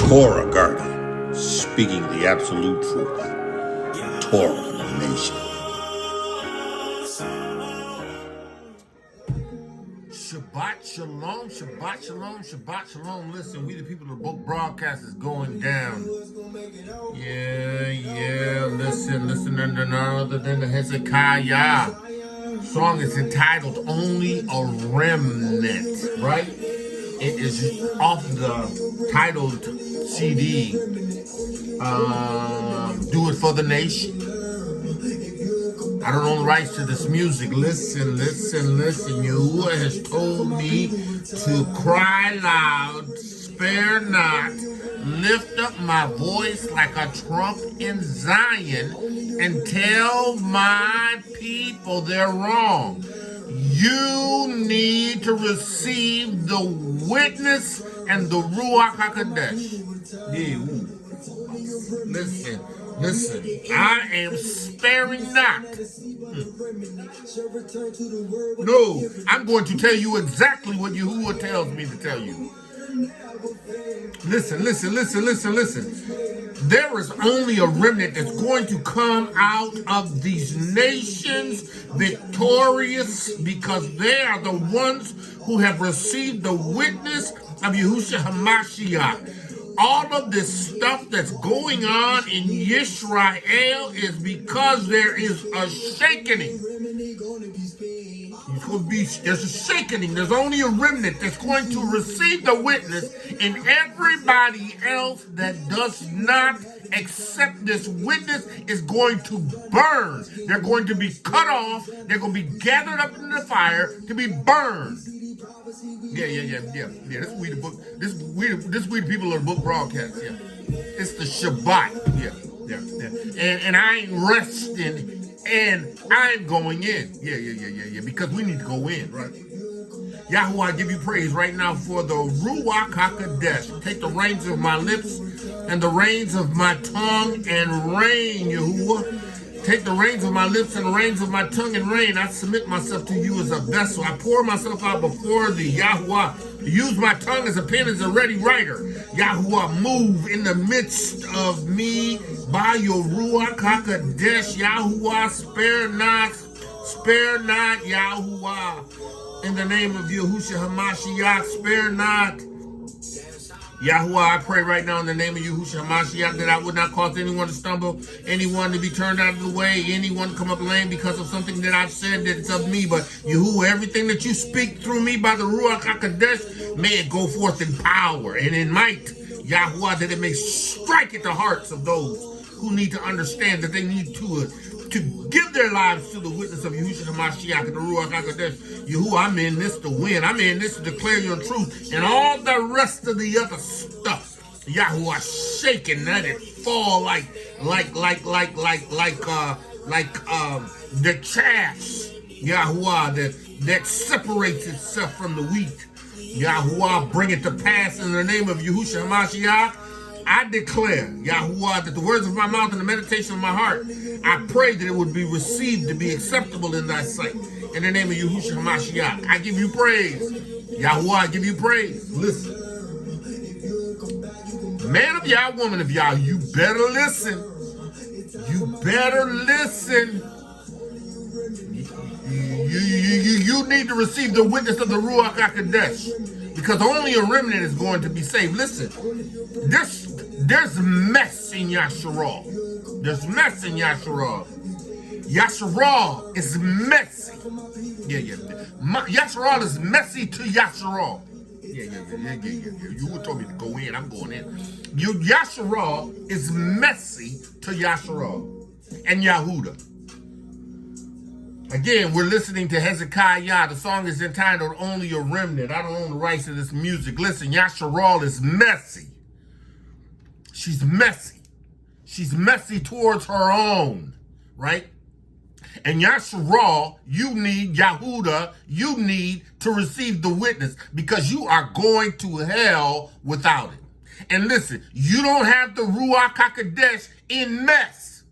Torah Garden, speaking the absolute truth. Torah Nation. Shabbat Shalom, Shabbat Shalom, Shabbat Shalom. Listen, we the people of the book broadcast is going down. Yeah, listen to none other than the Hezekiah. Song is entitled Only a Remnant, right? It is off the titled CD, Do It for the Nation. I don't own the rights to this music. Listen. Yahuah has told me to cry loud, spare not, lift up my voice like a trump in Zion, and tell my people they're wrong. You need to receive the witness and the Ruach HaKodesh. Listen, I am sparing not. No, I'm going to tell you exactly what Yahuah tells me to tell you. Listen. There is only a remnant that's going to come out of these nations victorious, because they are the ones who have received the witness of Yahushua HaMashiach. All of this stuff that's going on in Yisrael is because there is a shakening. There's a shakening. There's only a remnant that's going to receive the witness, and everybody else that does not accept this witness is going to burn. They're going to be cut off. They're going to be gathered up in the fire to be burned. Yeah. This we the book. This we the people of the book broadcast. Yeah, it's the Shabbat. Yeah. And I ain't resting, and I'm going in. Yeah. Because we need to go in, right? Yahuah, I give you praise right now for the Ruach HaKodesh. Take the reins of my lips and the reins of my tongue and reign, Yahuah. Take the reins of my lips and the reins of my tongue and reign. I submit myself to you as a vessel. I pour myself out before thee, Yahuah. Use my tongue as a pen, as a ready writer. Yahuah, move in the midst of me by your Ruach HaKodesh. Yahuah, spare not, Yahuah. In the name of Yahushua HaMashiach, spare not. Yahuah, I pray right now in the name of Yahushua HaMashiach that I would not cause anyone to stumble, anyone to be turned out of the way, anyone to come up lame because of something that I've said that's of me. But Yahuah, everything that you speak through me by the Ruach HaKodesh, may it go forth in power and in might. Yahuah, that it may strike at the hearts of those who need to understand that they need to give their lives to the witness of Yahushua HaMashiach and the Ruach HaKodesh. Yahuah, I'm in this to win. I'm in this to declare your truth, and all the rest of the other stuff. Yahuah, shaking, let it fall like the chaff. Yahuah, that separates itself from the wheat. Yahuah, bring it to pass in the name of Yahushua HaMashiach. I declare, Yahuah, that the words of my mouth and the meditation of my heart, I pray that it would be received to be acceptable in thy sight. In the name of Yahushua HaMashiach, I give you praise. Yahuah, I give you praise. Listen. Man of Yah, woman of Yah, you better listen. You better listen. You need to receive the witness of the Ruach HaKodesh, because only a remnant is going to be saved. Listen, there's mess in Yasharal. There's mess in Yasharal. Yasharal is messy. Yeah. Yasharal is messy to Yasharal. Yeah. You told me to go in. I'm going in. Yasharal is messy to Yasharal and Yahudah. Again, we're listening to Hezekiah. The song is entitled Only a Remnant. I don't own the rights to this music. Listen, Yasharal is messy. She's messy. She's messy towards her own, right? And Yasharal, you need, Yahudah, you need to receive the witness, because you are going to hell without it. And listen, you don't have the Ruach HaKodesh in mess.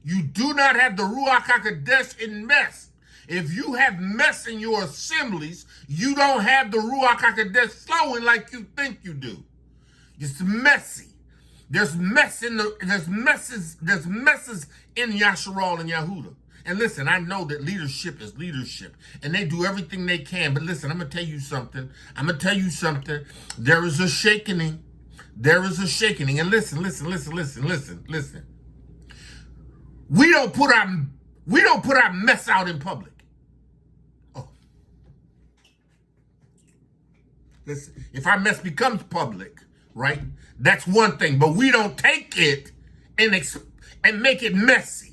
You do not have the Ruach HaKodesh in mess. If you have mess in your assemblies, you don't have the Ruach HaKodesh flowing like you think you do. It's messy. There's messes in Yasharal and Yahudah. And listen, I know that leadership is leadership, and they do everything they can. But listen, I'm gonna tell you something. There is a shaking. There is a shaking. And listen. We don't put our mess out in public. Oh. Listen, if our mess becomes public, right? That's one thing, but we don't take it and make it messy.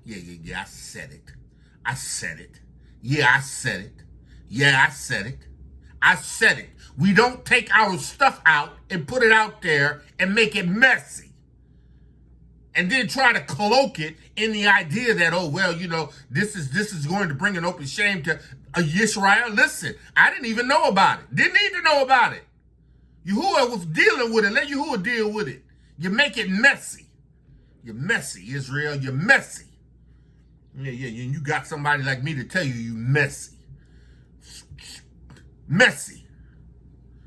Yeah, I said it. Yeah, I said it. We don't take our stuff out and put it out there and make it messy. And then try to cloak it in the idea that, oh, well, this is going to bring an open shame to Israel. Listen, I didn't even know about it. Didn't need to know about it. Yahuah was dealing with it. Let Yahuah deal with it. You make it messy. You're messy, Israel. You're messy. Yeah. You got somebody like me to tell you messy. Messy.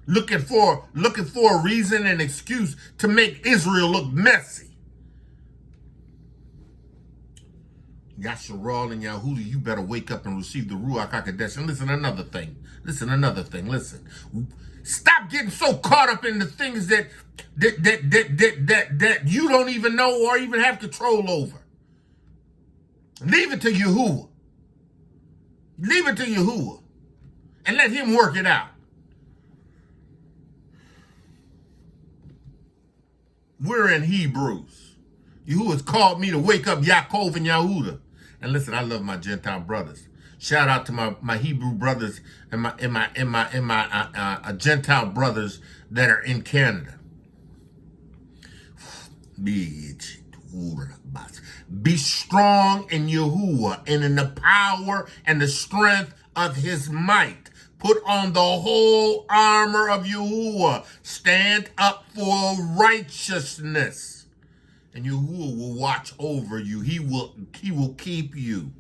Looking for a reason and excuse to make Israel look messy. Yasharal and Yahudah, you better wake up and receive the Ruach HaKodesh. And listen, another thing. Stop getting so caught up in the things that you don't even know or even have control over. Leave it to Yahuah. And let him work it out. We're in Hebrews. Yahuah's called me to wake up Yaakov and Yahudah. And listen, I love my Gentile brothers. Shout out to my Hebrew brothers and my Gentile brothers that are in Canada. Be strong in Yahuah and in the power and the strength of his might. Put on the whole armor of Yahuah. Stand up for righteousness. And Yahuah will watch over you. He will keep you.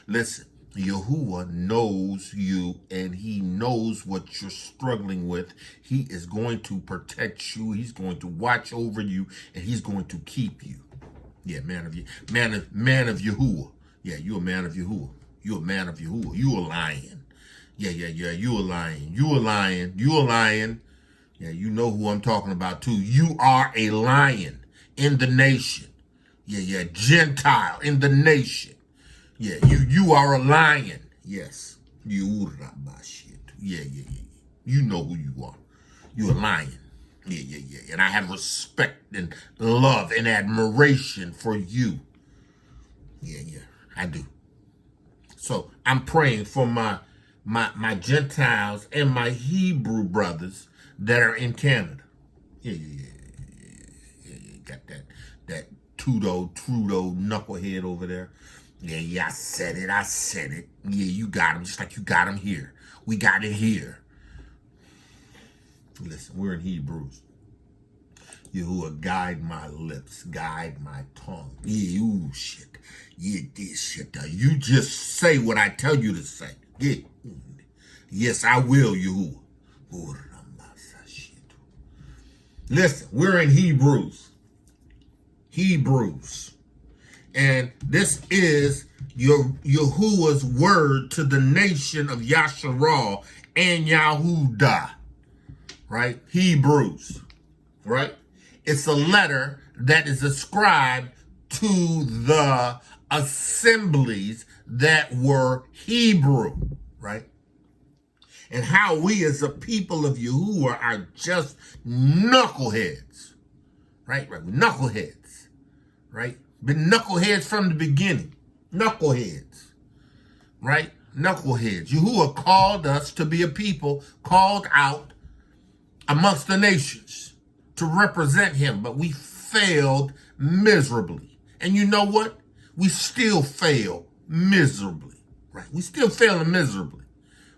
Listen, Yahuah knows you and he knows what you're struggling with. He is going to protect you. He's going to watch over you and he's going to keep you. Yeah, man of Yahuah. Yeah, you're a man of Yahuah. You're a man of Yahuah. You're a lion. Yeah, you're a lion. You're a lion. You're a lion. Yeah, you know who I'm talking about too. You are a lion in the nation. Yeah, Gentile in the nation. Yeah, you are a lion. Yes. Yeah. You know who you are. You're a lion. Yeah. And I have respect and love and admiration for you. Yeah, I do. So I'm praying for my Gentiles and my Hebrew brothers that are in Canada. Yeah. Got that Trudeau knucklehead over there. Yeah, I said it. Yeah, you got him just like you got him here. We got it here. Listen, we're in Hebrews. Yahuah, guide my lips, guide my tongue. Yeah, ooh, shit. Yeah, this shit. You just say what I tell you to say. Yeah. Yes, I will, Yahuah. Listen, we're in Hebrews. And this is Yahuah's word to the nation of Yasharal and Yahudah. Right? Hebrews. Right? It's a letter that is ascribed to the assemblies that were Hebrew. Right? And how we as a people of Yahuah are just knuckleheads. Right? Knuckleheads. Right? Been knuckleheads from the beginning. Knuckleheads. Right? Knuckleheads. Yahuah called us to be a people called out amongst the nations to represent him, but we failed miserably. And you know what? We still fail miserably. Right? We still failing miserably.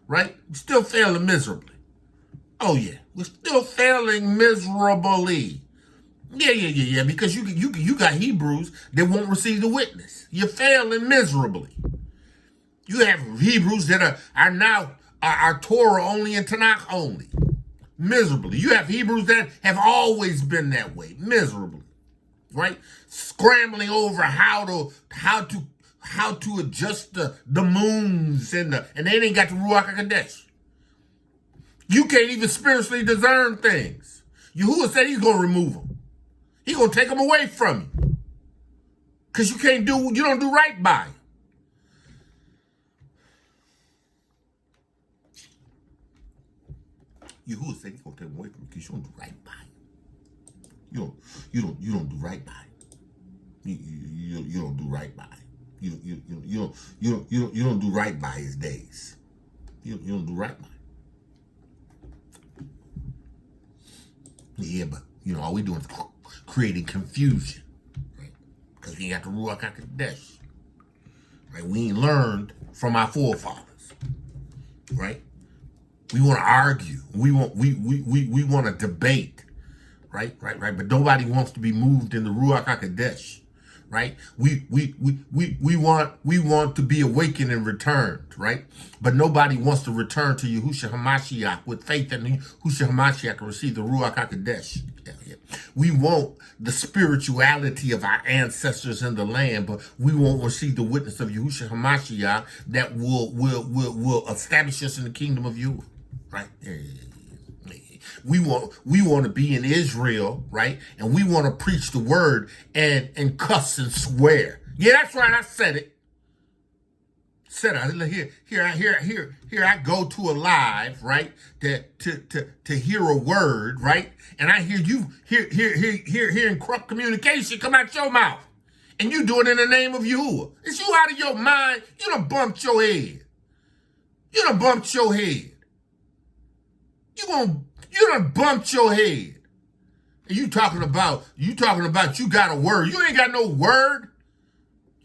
Right? We're still failing miserably. Oh, yeah. We're still failing miserably. Yeah. Because you got Hebrews that won't receive the witness. You're failing miserably. You have Hebrews that are now are Torah only and Tanakh only. Miserably. You have Hebrews that have always been that way. Miserably. Right? Scrambling over how to adjust the moons and they ain't got the Ruach HaKodesh. You can't even spiritually discern things. Yahuah said he's going to remove them. He's going to take them away from you. Because you don't do right by him. Yahuah said he's going to take them away from you because you don't do right by him. You don't do right by him. You don't do right by him. You don't do right by his days. You don't do right by him. Yeah, but all we doing is creating confusion, right? Because we ain't got the Ruach HaKodesh, right? We ain't learned from our forefathers, right? We want to argue. We want to debate, right? But nobody wants to be moved in the Ruach HaKodesh, right? We want to be awakened and returned, right? But nobody wants to return to Yahushua HaMashiach with faith in Yahushua HaMashiach and receive the Ruach HaKodesh. Yeah. We want the spirituality of our ancestors in the land, but we won't receive the witness of Yahushua HaMashiach that will establish us in the kingdom of Yahuah, right? Yeah. We want to be in Israel, right? And we want to preach the word and cuss and swear. Yeah, that's right. I said it. Here I go to a live, right? To hear a word, right? And I hear you hearing corrupt communication come out your mouth. And you do it in the name of Yahuah. Is you out of your mind? You done bumped your head. You done bumped your head. You done bumped your head. And you talking about you got a word. You ain't got no word.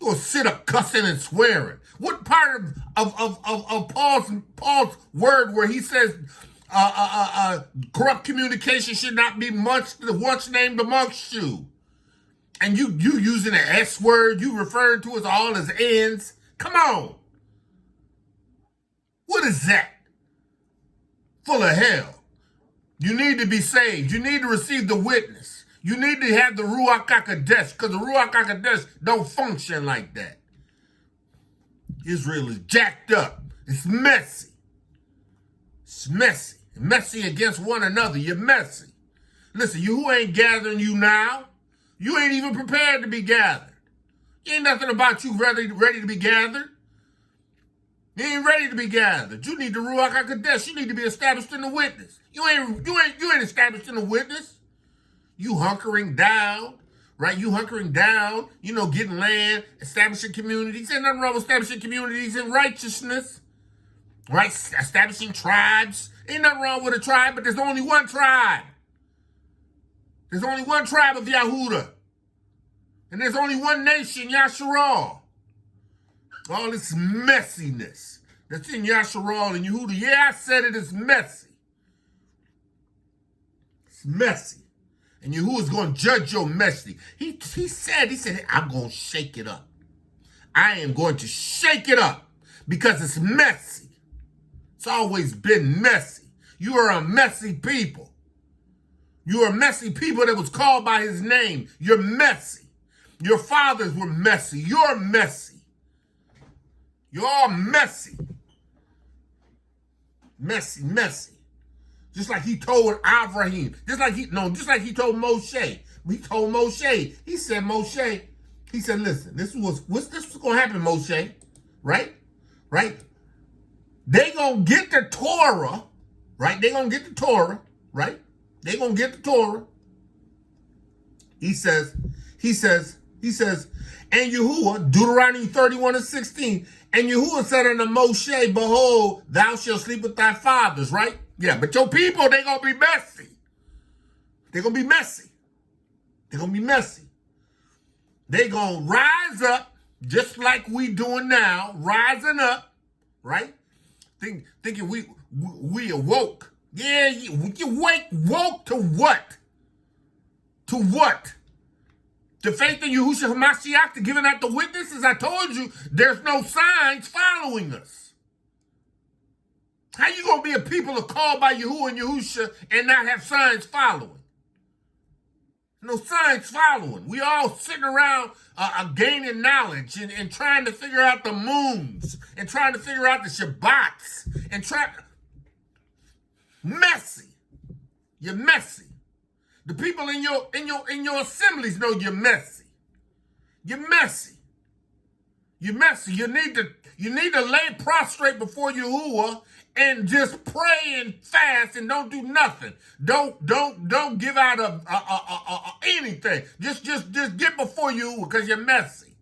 You gonna sit up cussing and swearing. What part of Paul's word where he says corrupt communication should not be once named amongst you? And you using an S word, you referring to as all as ends. Come on. What is that? Full of hell. You need to be saved. You need to receive the witness. You need to have the Ruach HaKodesh, because the Ruach HaKodesh don't function like that. Israel is jacked up. It's messy. It's messy. Messy against one another. You're messy. Listen, Yahuah ain't gathering you now. You ain't even prepared to be gathered. Ain't nothing about you ready to be gathered. You ain't ready to be gathered. You need the Ruach HaKodesh. You need to be established in the witness. You ain't established in the witness. You hunkering down, right? You hunkering down, getting land, establishing communities. Ain't nothing wrong with establishing communities in righteousness, right? Establishing tribes. Ain't nothing wrong with a tribe, but there's only one tribe. There's only one tribe of Yahudah. And there's only one nation, Yasharal. All this messiness that's in Yasharal and Yahudah. Yeah, I said it is messy. It's messy. And Yahuah is going to judge your messy. He said, I'm going to shake it up. I am going to shake it up because it's messy. It's always been messy. You are a messy people. You are a messy people that was called by his name. You're messy. Your fathers were messy. You're messy. You're all messy. Messy. Just like he told Avraham. Just like he told Mosheh. He told Mosheh. He said, listen, this was going to happen, Mosheh. Right? They going to get the Torah. Right? They going to get the Torah. Right? They going to get the Torah. He says, and Yahuah, Deuteronomy 31:16, and Yahuah said unto Moshe, behold, thou shalt sleep with thy fathers, right? Yeah, but your people, they going to be messy. They're going to be messy. They're going to be messy. They're going to rise up, just like we doing now, rising up, right? Thinking we awoke. Yeah, you woke to what? To what? The faith in Yahushua HaMashiach, to giving out the witnesses. I told you, there's no signs following us. How you going to be a people of called by Yahuah and Yahusha and not have signs following? No signs following. We all sitting around gaining knowledge and trying to figure out the moons and trying to figure out the Shabbats and messy. You're messy. The people in your assemblies know you're messy. You're messy. You're messy. You need to lay prostrate before Yahuwah and just pray and fast and don't do nothing. Don't give out anything. Just get before Yahuwah because you're messy.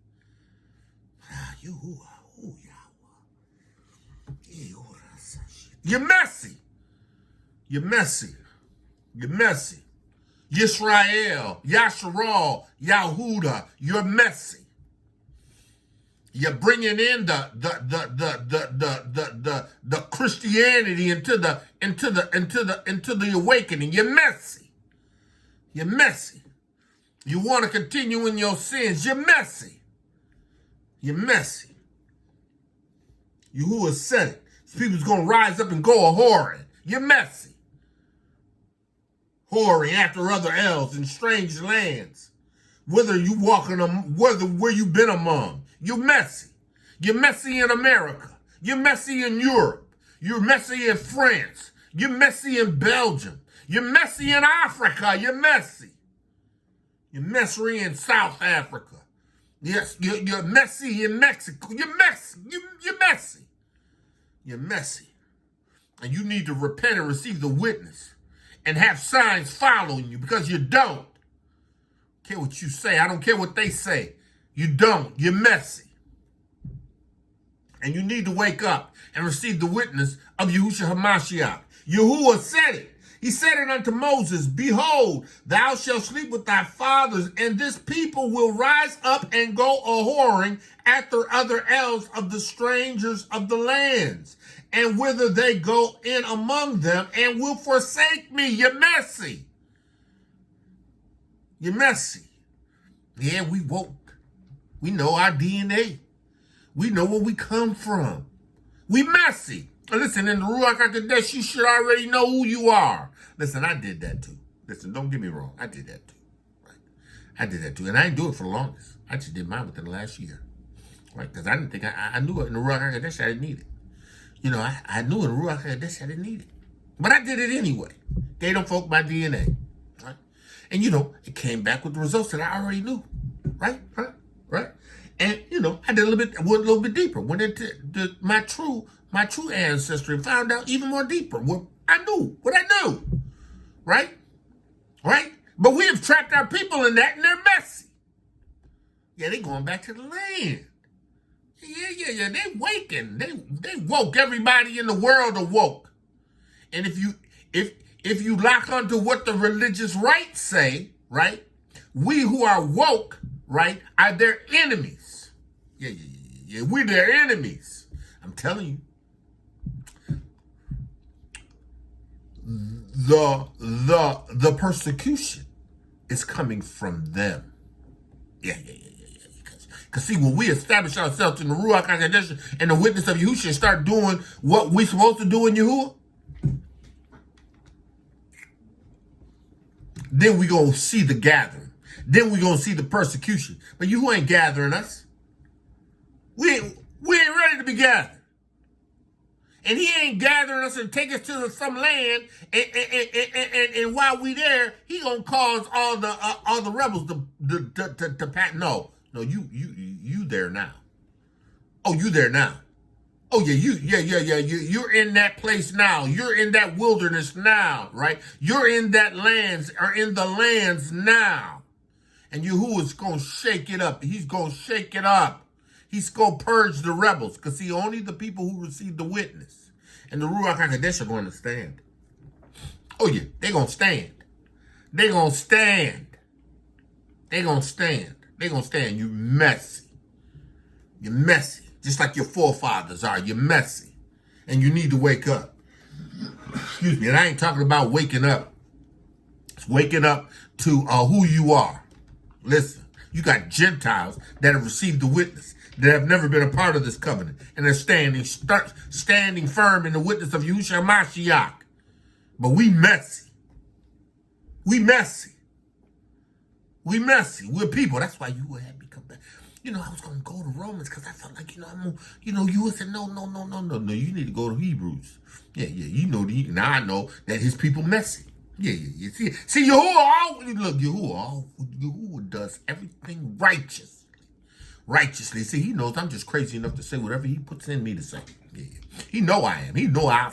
You're messy. You're messy. You're messy. Yisrael, Yasharal, Yahudah, you're messy. You're bringing in the Christianity into the awakening. You're messy. You're messy. You want to continue in your sins. You're messy. You're messy. Yahuwah said it. People's going to rise up and go a-whoring. You're messy. Whoring after other elves in strange lands. Whether you walking where you been among. You're messy. You're messy in America. You're messy in Europe. You're messy in France. You're messy in Belgium. You're messy in Africa. You're messy. You're messy in South Africa. Yes, you're messy in Mexico. You're messy. You're messy. You're messy. And you need to repent and receive the witness and have signs following you because you don't. I don't care what you say. I don't care what they say. You don't. You're messy. And you need to wake up and receive the witness of Yahushua HaMashiach. Yahuwah said it. He said it unto Moses, behold, thou shalt sleep with thy fathers, and this people will rise up and go a-whoring after other elves of the strangers of the lands, and whither they go in among them, and will forsake me. You're messy. You're messy. Yeah, we woke. We know our DNA. We know where we come from. We messy. Listen, in the Ruach HaKodesh, you should already know who you are. Listen, I did that too. Listen, don't get me wrong. I did that too. Right? I did that too. And I didn't do it for the longest. I just did mine within the last year. Right? Because I didn't think I knew it in the Ruach HaKodesh I didn't need it. You know, I knew in the Ruach HaKodesh I didn't need it. But I did it anyway. Gave them folk my DNA. Right? And, you know, it came back with the results that I already knew. Right? Right? And, you know, I did went a little bit deeper. Went into my true ancestry and found out even more deeper what I knew. Right? Right? But we have trapped our people in that and they're messy. Yeah, they going back to the land. Yeah. They waking. They woke. Everybody in the world awoke. And if you lock onto what the religious rites say, right? We who are woke, right, are their enemies. Yeah. We're their enemies. I'm telling you. The persecution is coming from them. Yeah. Because see, when we establish ourselves in the Ruach HaKodesh and the witness of Yahusha and start doing what we're supposed to do in Yahuwah, then we're going to see the gathering. Then we're going to see the persecution. But Yahuwah ain't gathering us. We ain't ready to be gathered. And he ain't gathering us and take us to some land, and while we there, he gonna cause all the rebels to pat. No, you there now. Oh, you there now. Oh yeah, you're in that place now. You're in that wilderness now, right? You're in that lands or in the lands now, and Yahuwah's gonna shake it up. He's gonna shake it up. He's going to purge the rebels because, see, only the people who receive the witness and the Ruach HaKodesh are going to stand. Oh, yeah, they're going to stand. They're going to stand. They're going to stand. They're going to stand. You're messy. You're messy. Just like your forefathers are. You're messy. And you need to wake up. Excuse me. And I ain't talking about waking up. It's waking up to who you are. Listen, you got Gentiles that have received the witness, that have never been a part of this covenant, and they're standing firm in the witness of Yahushua Mashiach. But we messy. We messy. We messy. We're people. That's why you had me come back. I was going to go to Romans because I felt like, you would say, no. You need to go to Hebrews. Yeah. Now I know that his people messy. Yeah. See, Yahuah does everything righteously. See, he knows I'm just crazy enough to say whatever he puts in me to say. Yeah. He know I am. He know I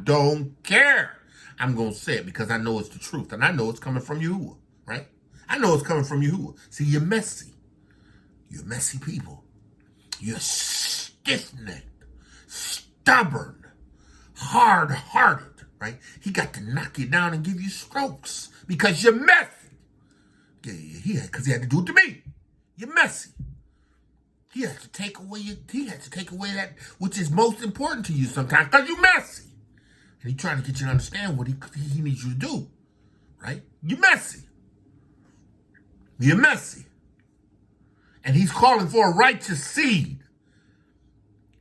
don't care. I'm going to say it because I know it's the truth. And I know it's coming from Yahuah, right? I know it's coming from Yahuah. See, you're messy. You're messy people. You're stiff-necked, stubborn, hard-hearted, right? He got to knock you down and give you strokes because you're messy. Yeah, because he had to do it to me. You're messy. He has to take away that which is most important to you sometimes because you're messy. And he's trying to get you to understand what he needs you to do, right? You're messy. You're messy. And he's calling for a righteous seed.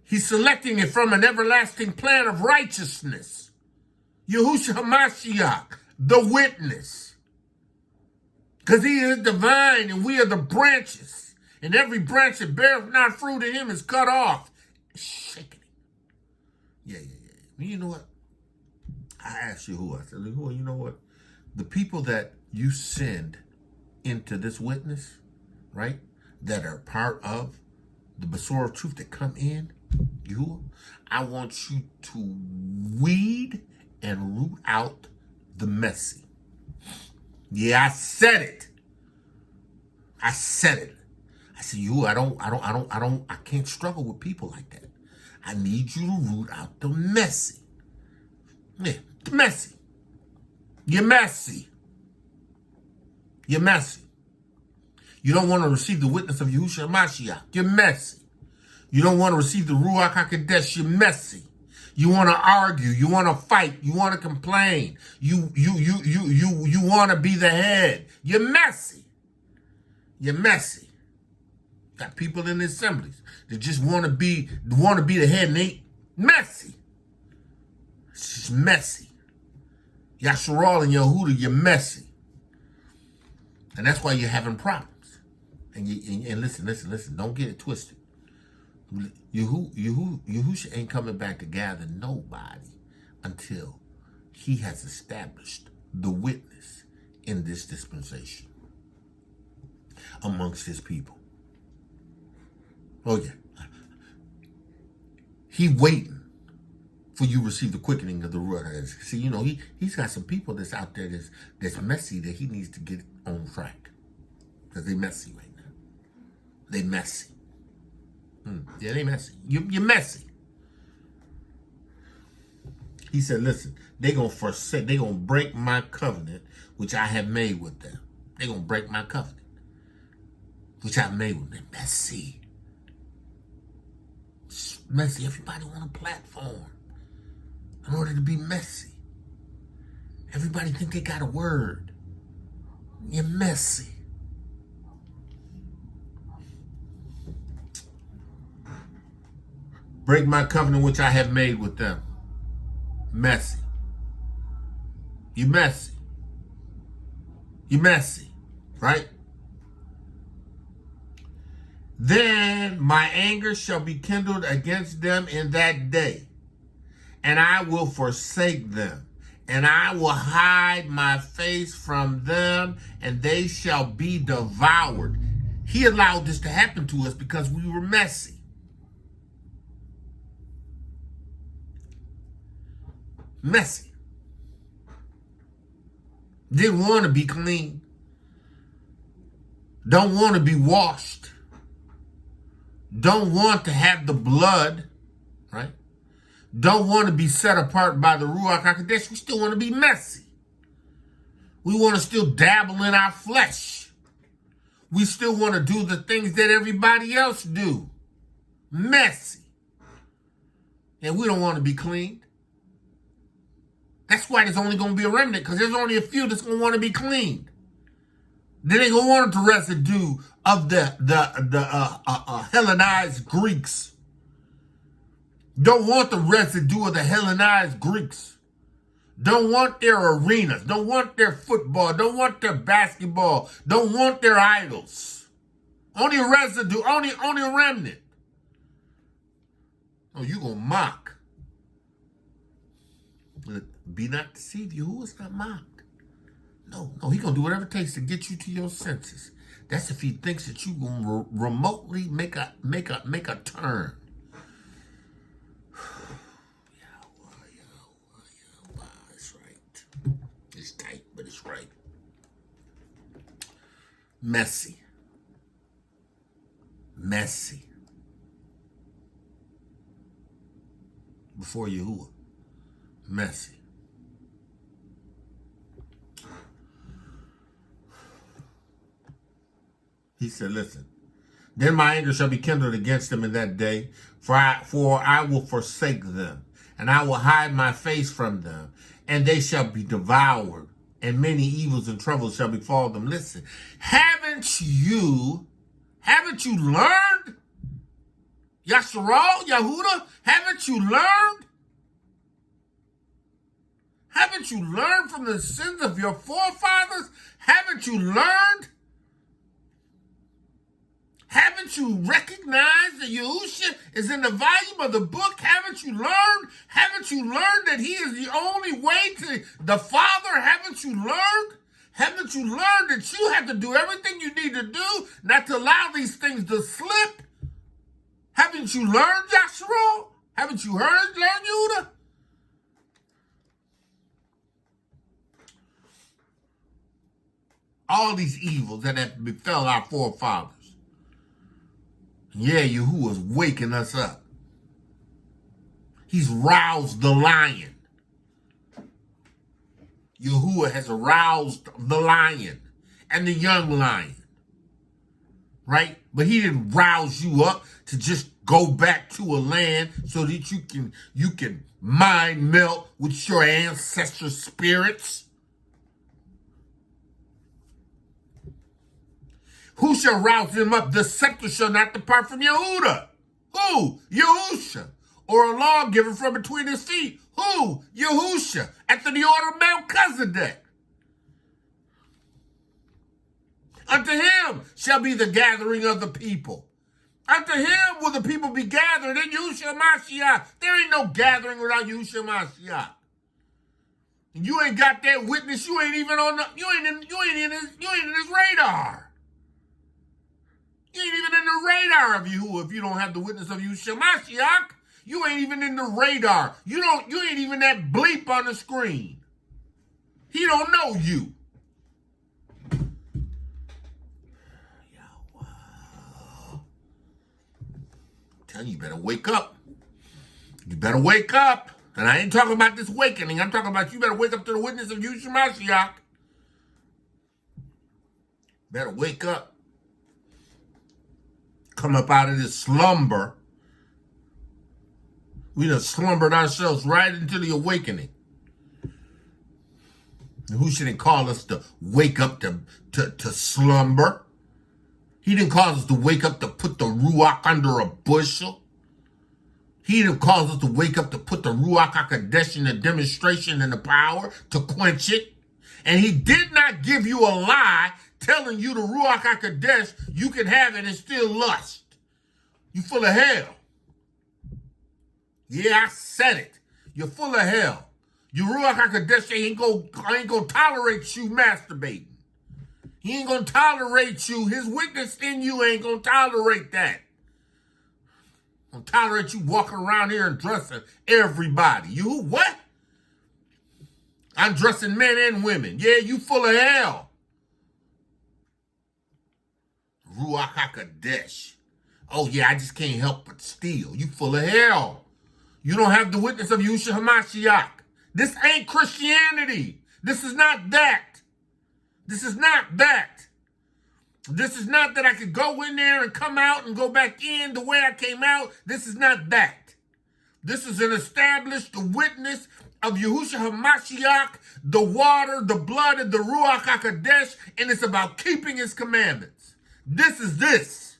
He's selecting it from an everlasting plan of righteousness. Yahushua HaMashiach, the witness. Because he is divine and we are the branches. And every branch that beareth not fruit in him is cut off. Shaking it. Yeah. You know what? I asked Yahuah. I said, Yahuah, you know what? The people that you send into this witness, right? That are part of the Basora of truth that come in, Yahuah, I want you to weed and root out the messy. Yeah, I said it. I said, Yahuah, I can't struggle with people like that. I need you to root out the messy. Yeah, the messy. You're messy. You're messy. You don't want to receive the witness of Yahushua Mashiach. You're messy. You don't want to receive the Ruach HaKodesh. You're messy. You want to argue. You want to fight. You want to complain. You want to be the head. You're messy. You're messy. Got people in the assemblies that just want to be the head and they messy. It's just messy. Yasharal and Yehuda, you're messy. And that's why you're having problems. And listen, don't get it twisted. Yahusha ain't coming back to gather nobody until he has established the witness in this dispensation amongst his people. Oh yeah. He waiting for you to receive the quickening of the Ruach. See, he's got some people that's out there that's messy that he needs to get on track. Because they messy right now. They messy. Yeah, they messy. You're messy. He said, listen, they're going to forsake, they're going to break my covenant, which I have made with them. They're going to break my covenant, which I made with them. Messy. It's messy. Everybody want a platform in order to be messy. Everybody think they got a word. You're messy. Break my covenant which I have made with them. Messy. You messy. You messy. Right? Then my anger shall be kindled against them in that day, and I will forsake them, and I will hide my face from them, and they shall be devoured. He allowed this to happen to us because we were messy. Messy. Didn't want to be clean. Don't want to be washed. Don't want to have the blood, right? Don't want to be set apart by the Ruach HaKodesh. We still want to be messy. We want to still dabble in our flesh. We still want to do the things that everybody else do. Messy. And we don't want to be cleaned. That's why there's only going to be a remnant, because there's only a few that's going to want to be cleaned. They ain't going to want the residue of the Hellenized Greeks. Don't want the residue of the Hellenized Greeks. Don't want their arenas. Don't want their football. Don't want their basketball. Don't want their idols. Only a residue. Only a remnant. Oh, you going to mock. Be not deceived. Yahuah is not mocked. No, he going to do whatever it takes to get you to your senses. That's if he thinks that you going to remotely make a turn. Yahuah, it's right. It's tight, but it's right. Messy. Before Yahuah. Messy. He said, listen, then my anger shall be kindled against them in that day, for I will forsake them, and I will hide my face from them, and they shall be devoured, and many evils and troubles shall befall them. Listen, haven't you learned? Yasharal, Yahudah, haven't you learned? Haven't you learned from the sins of your forefathers? Haven't you learned? Haven't you recognized that Yahusha is in the volume of the book? Haven't you learned? Haven't you learned that he is the only way to the Father? Haven't you learned? Haven't you learned that you have to do everything you need to do not to allow these things to slip? Haven't you learned, Yashua? Haven't you learned, Yehudah? All these evils that have befell our forefathers. Yeah, Yahuah is waking us up. He's roused the lion. Yahuah has aroused the lion and the young lion. Right? But he didn't rouse you up to just go back to a land so that you can mind melt with your ancestral spirits. Who shall rouse him up? The scepter shall not depart from Yehudah. Who? Yahusha. Or a lawgiver from between his feet. Who? Yahusha. After the order of Melchizedek. Unto him shall be the gathering of the people. Unto him will the people be gathered in Yahushua Mashiach. There ain't no gathering without Yahushua Mashiach. You ain't got that witness. You ain't even on the. You ain't in his radar. You ain't even in the radar of Yahuah if you don't have the witness of Yahushua Mashiach. You ain't even in the radar. You ain't even that bleep on the screen. He don't know you. I'm telling you, you better wake up. You better wake up. And I ain't talking about this awakening. I'm talking about you better wake up to the witness of Yahushua Mashiach. Better wake up. Come up out of this slumber. We done slumbered ourselves right into the awakening. And who shouldn't call us to wake up to slumber? He didn't cause us to wake up to put the Ruach under a bushel. He didn't cause us to wake up to put the Ruach HaKodesh in the demonstration and the power to quench it. And he did not give you a lie telling you the Ruach HaKodesh, you can have it and still lust. You full of hell. Yeah, I said it. You're full of hell. Your Ruach HaKodesh ain't gonna tolerate you masturbating. He ain't gonna tolerate you. His witness in you ain't gonna tolerate that. Gonna tolerate you walking around here and dressing everybody. You what? I'm dressing men and women. Yeah, you full of hell. Ruach HaKodesh. Oh yeah, I just can't help but steal. You full of hell. You don't have the witness of Yahushua HaMashiach. This ain't Christianity. This is not that. This is not that. This is not that I could go in there and come out and go back in the way I came out. This is not that. This is an established witness of Yahushua HaMashiach, the water, the blood, and the Ruach HaKodesh, and it's about keeping his commandments. This is this.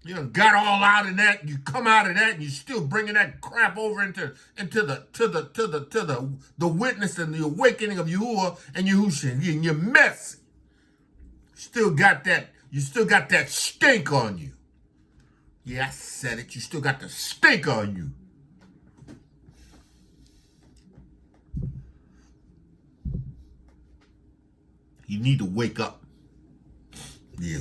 You done got all out of that, you come out of that, and you're still bringing that crap over into the witness and the awakening of Yahuah and Yahusha, and you're messy. You still got that stink on you. Yeah, I said it. You still got the stink on you. You need to wake up. Yeah,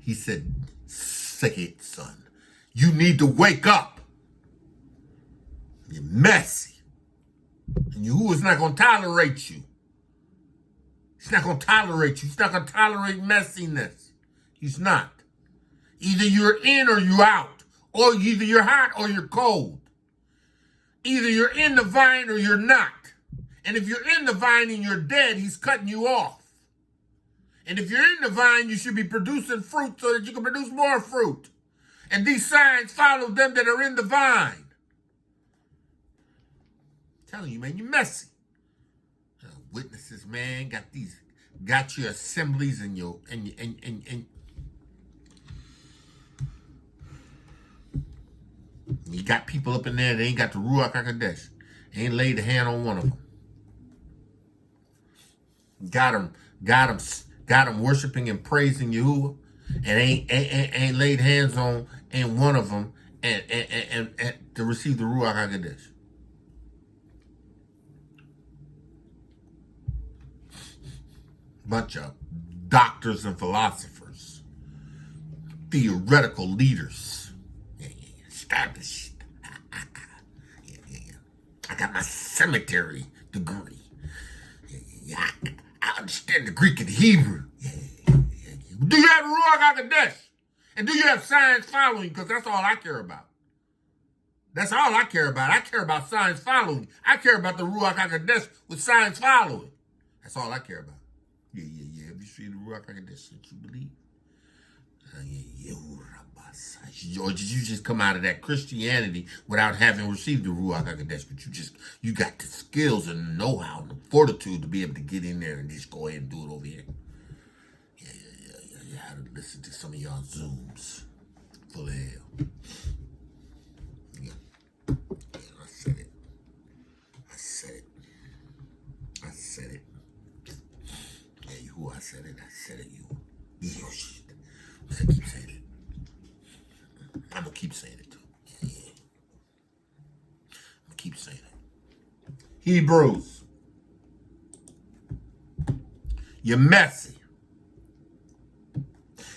he said, say it, son. You need to wake up. You're messy. And Yahuwah's not going to tolerate you. He's not going to tolerate you. He's not going to tolerate messiness. He's not. Either you're in or you're out. Or either you're hot or you're cold. Either you're in the vine or you're not. And if you're in the vine and you're dead, he's cutting you off. And if you're in the vine, you should be producing fruit so that you can produce more fruit. And these signs follow them that are in the vine. I'm telling you, man, you're messy. Witnesses, man, got your assemblies and your and you got people up in there that ain't got the Ruach HaKodesh. Ain't laid a hand on one of them. Got them worshiping and praising Yahuwah, and ain't laid hands on ain't one of them and to receive the Ruach HaKodesh. Bunch of doctors and philosophers, theoretical leaders, established. I got my cemetery degree. I understand the Greek and the Hebrew. Do you have the Ruach HaKodesh? And do you have signs following? Because that's all I care about. That's all I care about. I care about signs following. I care about the Ruach HaKodesh with signs following. That's all I care about. Yeah. Have you seen the Ruach HaKodesh that you believe? Or did you just come out of that Christianity without having received the Ruach HaKodesh? But you got the skills and the know-how and the fortitude to be able to get in there and just go ahead and do it over here. Yeah. How to listen to some of y'all Zooms. Full of hell. Yeah, I said it. I said it. Yeah, Yahuwah, I said it, you. Yeah, shit. I keep saying it. I'm going to keep saying it, too. Yeah. I'm going to keep saying it. Hebrews. You're messy.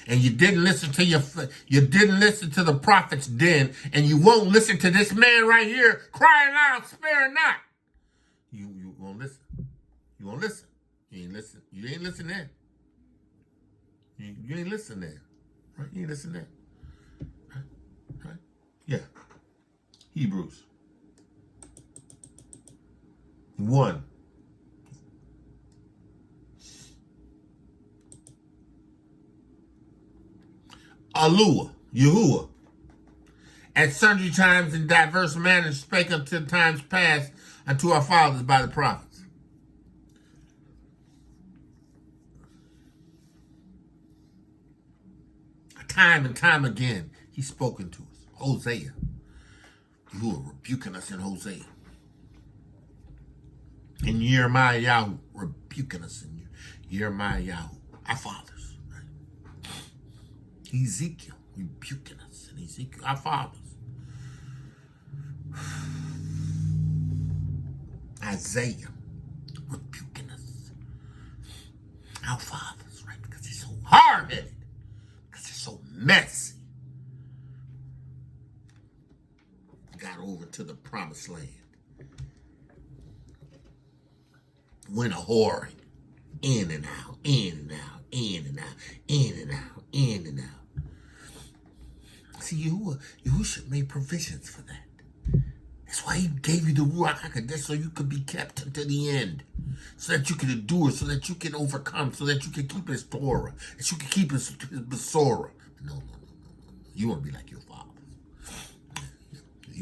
And you didn't listen to the prophets then, and you won't listen to this man right here crying out, spare not. You won't listen. You won't listen. You ain't listen. You ain't listen there. You ain't listen there. Right? You ain't listen there. Right? Yeah. Hebrews 1. Yahuwah, at sundry times in diverse manners spake unto times past unto our fathers by the prophets. Time and time again, he's spoken to us. Hosea. Yahuwah rebuking us in Hosea. In Jeremiah, rebuking us in Jeremiah, our fathers. Ezekiel rebuking us in Ezekiel, our fathers. Isaiah rebuking us, our fathers, right? Because they're so hard-headed, because they're so messy. Got over to the promised land. Went a whoring, in and out, in and out, in and out, in and out, in and out. See, Yahushua made provisions for that. That's why he gave you the Ruach HaKodesh, so you could be kept until the end. So that you can endure, so that you can overcome, so that you can keep his Torah, that you can keep his Besorah. No. You want to be like your fathers.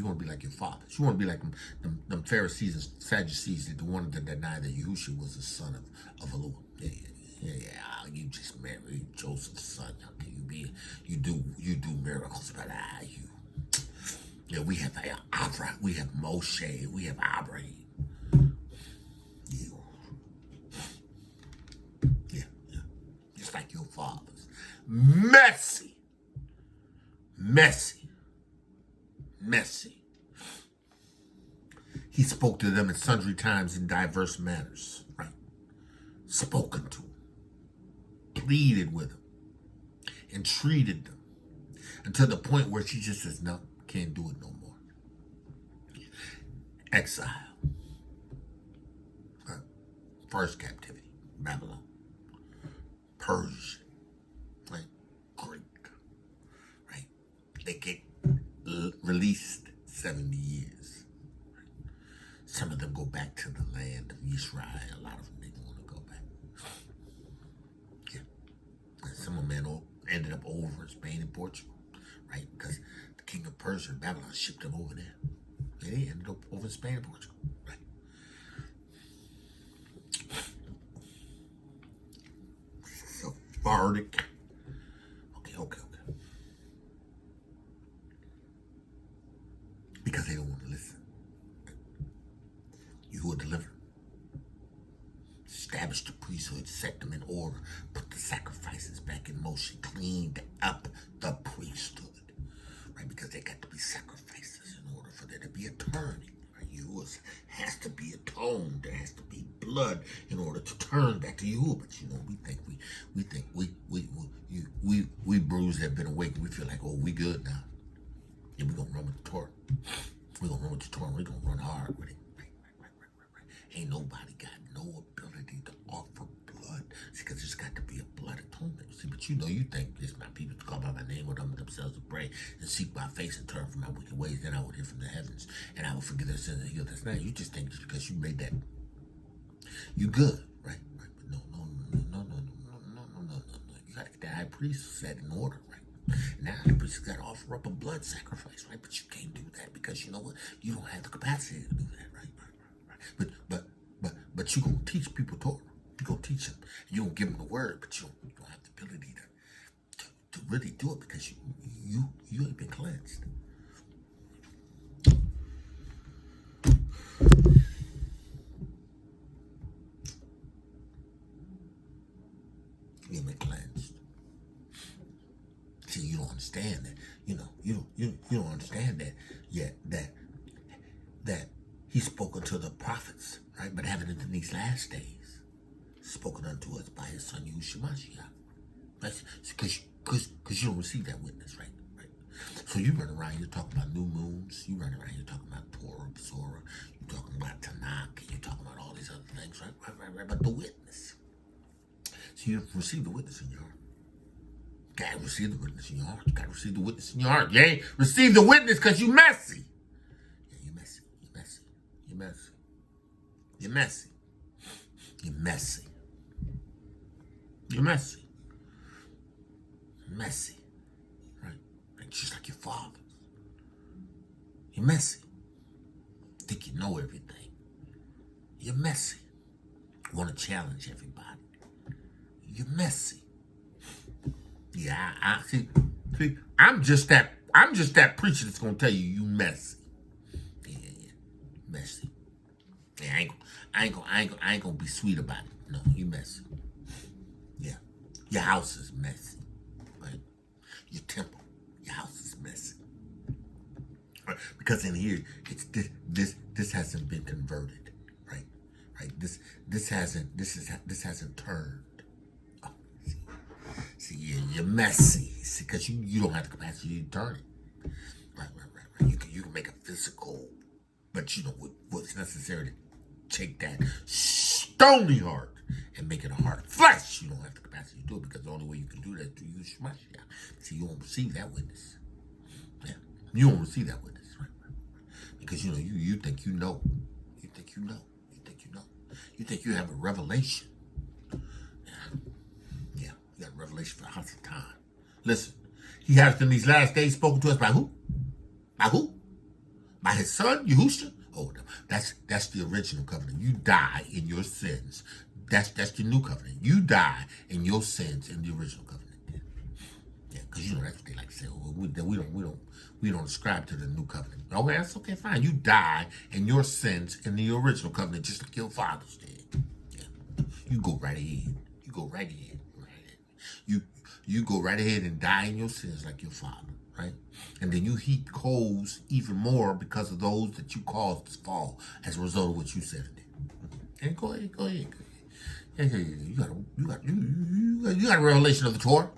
want to be like your fathers. You want to be like them Pharisees and Sadducees that wanted to deny that Yahusha was the son of Elohiym. Yeah. You just married Joseph's son. Okay, you do miracles, but we have Avraham, we have Mosheh, we have Abraham. Yeah. Just like your fathers. Messy. He spoke to them at sundry times in diverse manners, right? Spoken to them, pleaded with them, entreated them, until the point where she just says, no, can't do it no more. Exile. Right? First captivity, Babylon. Persia, right? Greek, right? They get released 70 years. Right? Some of them go back to the land of Israel. A lot of them didn't want to go back. Yeah. And some of them ended up over in Spain and Portugal, right? Because the king of Persia and Babylon shipped them over there. And they ended up over in Spain and Portugal, right? Sephardic. Okay. Because they don't want to listen. Yahuah delivered. Established the priesthood, set them in order, put the sacrifices back in motion, cleaned up the priesthood. Right? Because there got to be sacrifices in order for there to be a turning. Right? Yahuah has to be atoned. There has to be blood in order to turn back to Yahuah. But we bruised have been awakened. We feel like, oh, we good now. Yeah, we're gonna run with the Torah. We're gonna run with the Torah. We're gonna run hard with it. Right. Ain't nobody got no ability to offer blood. See, because there's got to be a blood atonement. See, but you think it's my people to call by my name, would humble themselves to pray and seek my face and turn from my wicked ways. Then I would hear from the heavens and I will forgive their sins and heal their land. You just think just because you made that, you good, right? But no. You got to get that high priest set in order, right? Now the priest got to offer up a blood sacrifice, right? But you can't do that because you know what? You don't have the capacity to do that, right? But you gonna teach people Torah. You gonna teach them. You don't give them the word, but you don't have the ability to really do it because you ain't been cleansed. You ain't been cleansed. See, you don't understand that. You don't understand that yet. That he's spoken to the prophets, right? But having it in these last days, spoken unto us by his son Yahushua. That's because you don't receive that witness, right? So you run around, you're talking about new moons, you run around, you're talking about Torah, Sora, you're talking about Tanakh, and you're talking about all these other things, right? But the witness. So you receive the witness in your heart. You gotta receive the witness in your heart. You gotta receive the witness in your heart. You ain't receive the witness because you messy. Yeah, you messy. Right? Just like your father. You're messy. Think you know everything. You're messy. You want to challenge everybody. You're messy. Yeah, I see. I'm just that preacher that's gonna tell you messy. Yeah, messy. Yeah, I ain't gonna be sweet about it. No, you messy. Yeah, your house is messy, right? Your temple, your house is messy. Right? Because in here, it's this hasn't been converted, right? This hasn't turned. See, you're messy. See, because you don't have the capacity to turn it. Right. You can make a physical, but you know what's necessary to take that stony heart and make it a heart of flesh. You don't have the capacity to do it because the only way you can do that is to use Shemashia. See, you won't receive that witness. Yeah, you won't receive that witness, right? Because you think you know. You think you have a revelation. Yeah, you got a revelation for the house of time. Listen, he has in these last days spoken to us by who? By By his son, Yahusha? Oh, no, that's the original covenant. You die in your sins. That's the new covenant. You die in your sins in the original covenant. Yeah, because that's what they like to say. Oh, we don't ascribe to the new covenant. Okay, that's okay, fine. You die in your sins in the original covenant, just like your fathers did. Yeah, you go right ahead. You go right ahead. You go right ahead and die in your sins like your father, right? And then you heap coals even more because of those that you caused to fall as a result of what you said and did. And go ahead. You got a revelation of the Torah.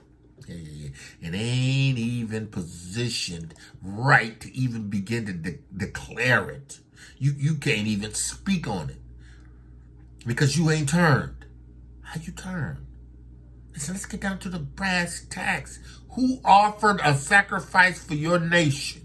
Yeah. And ain't even positioned right to even begin to declare it. You can't even speak on it because you ain't turned. How you turn? Listen, let's get down to the brass tacks. Who offered a sacrifice for your nation?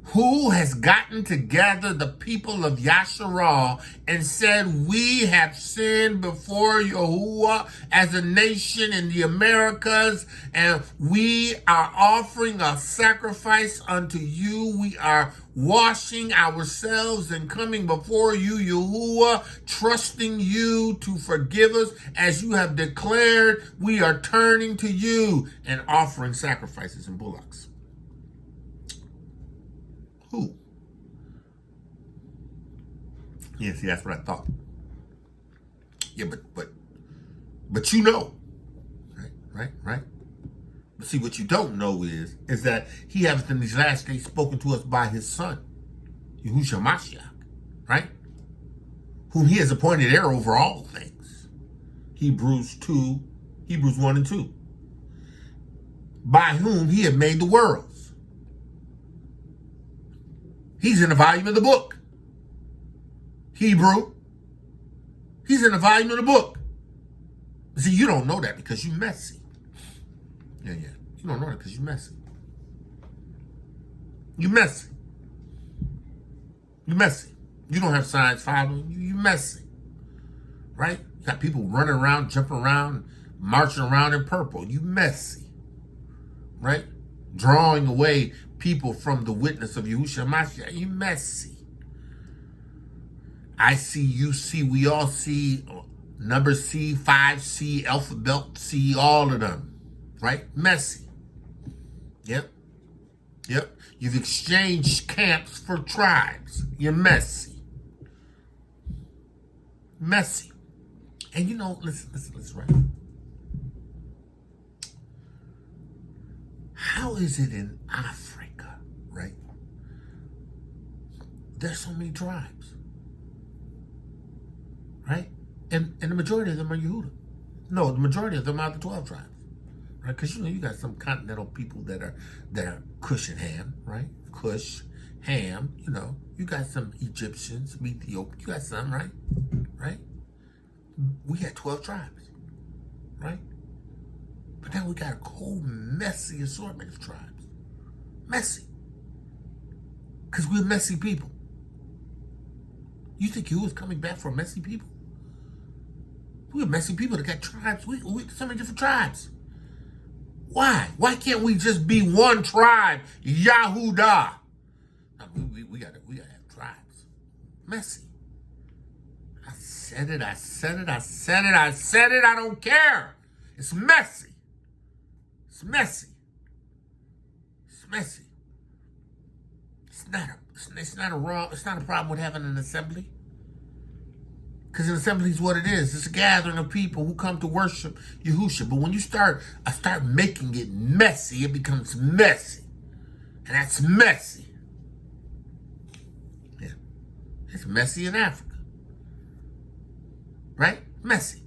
Who has gotten together the people of Yasharah and said, we have sinned before Yahuah as a nation in the Americas, and we are offering a sacrifice unto you. We are washing ourselves and coming before you, Yahuah, trusting you to forgive us as you have declared. We are turning to you and offering sacrifices and bullocks. Who? Yeah, see, that's what I thought. Yeah, but you know, right? But see, what you don't know is that he has in these last days spoken to us by his son, Yahushua Mashiach, right? Whom he has appointed heir over all things. Hebrews 1 and 2. By whom he had made the worlds. He's in the volume of the book. Hebrew. He's in the volume of the book. See, you don't know that because you're messy. Yeah. You don't know that because you're messy. You're messy. You're messy. You don't have signs following you. You're messy. Right? You got people running around, jumping around, marching around in purple. You messy. Right? Drawing away people from the witness of Yahushua Mashiach. You messy. I see, you see, we all see, number C, 5C, alphabet C, all of them. Right? Messy. Yep. You've exchanged camps for tribes. You're messy. Messy. And listen, right? How is it in Africa, right? There's so many tribes, right? And the majority of them are Yehuda. No, the majority of them are the 12 tribes, right? Because you got some continental people that are Cush and Ham, right? Cush, Ham, you got some Egyptians, some Ethiopians, you got some, right? Right? We got 12 tribes, right? But now we got a whole messy assortment of tribes. Messy. Because we're messy people. You think you was coming back for messy people? We're messy people that got tribes. We so many different tribes. Why? Why can't we just be one tribe? Yahudah. No, we gotta have tribes. Messy. I said it. I don't care. It's messy. It's messy. It's not a problem with having an assembly. Because an assembly is what it is. It's a gathering of people who come to worship Yahusha. But when you start making it messy, it becomes messy. And that's messy. Yeah. It's messy in Africa. Right? Messy.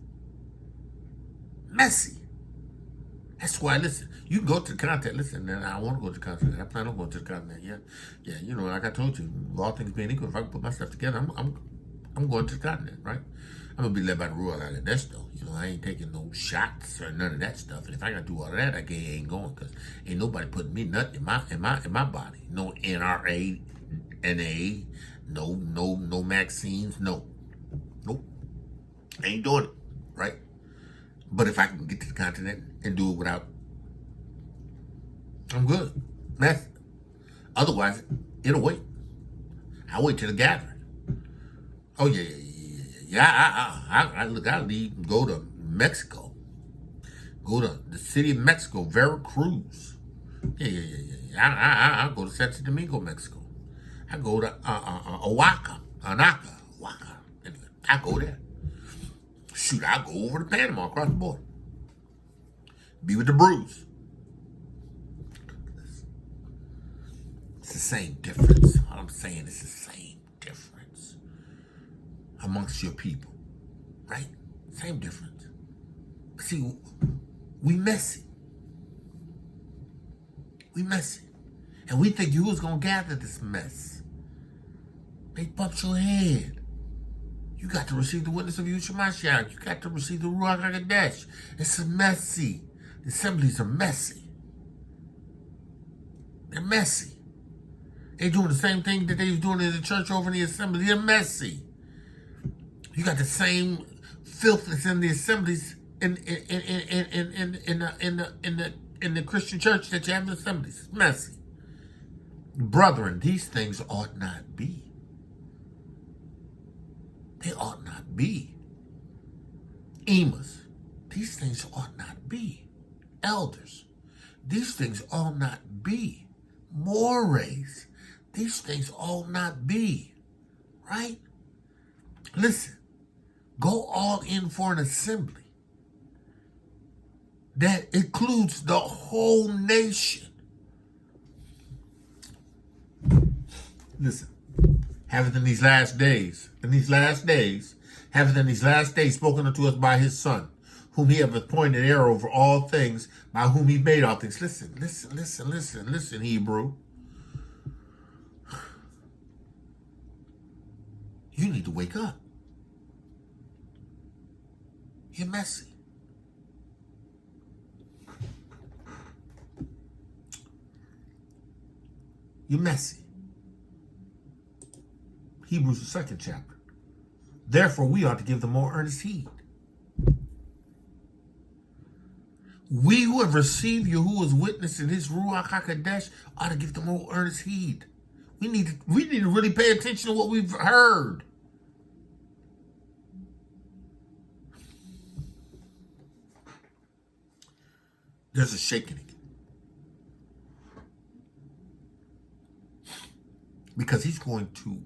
That's why, listen, you can go to the continent. Listen, I want to go to the continent. I plan on going to the continent. Yeah. Like I told you, all things being equal, if I can put my stuff together, I'm going to the continent, right? I'm going to be led by the Ruach HaKodesh, though. I ain't taking no shots or none of that stuff. And if I got to do all of that, I ain't going, because ain't nobody putting me nothing in my body. No NRA, NA, no vaccines, nope. I ain't doing it, right? But if I can get to the continent and do it without, I'm good. Otherwise, it'll wait. I'll wait till the gathering. Oh, I look, I'll leave, go to Mexico. Go to the city of Mexico, Veracruz. I'll go to Santo Domingo, Mexico. I go to Oaxaca. I go there. Shoot, I go over to Panama, across the border. Be with the Brews. It's the same difference. All I'm saying is the same difference amongst your people, right? Same difference. See, we messy. We messy. And we think you was going to gather this mess. They bumped your head. You got to receive the witness of Yahushua. You got to receive the Ruach HaKodesh. It's messy. The assemblies are messy. They're messy. They're doing the same thing that they was doing in the church over in the assembly. They're messy. You got the same filthiness in the assemblies in the Christian church that you have in the assemblies. It's messy. Brethren, these things ought not be. They ought not be. Emas, these things ought not be. Elders, these things ought not be. Mores, these things ought not be. Right? Listen, go all in for an assembly that includes the whole nation. Listen, have it in these last days, have it in these last days spoken unto us by his Son, whom he hath appointed heir over all things, by whom he made all things. Listen, Hebrew. You need to wake up. You're messy. You're messy. Hebrews, the 2nd chapter. Therefore, we ought to give the more earnest heed. We who have received Yahuwah's witness in his Ruach HaKodesh ought to give the more earnest heed. We need to really pay attention to what we've heard. There's a shaking. Because he's going to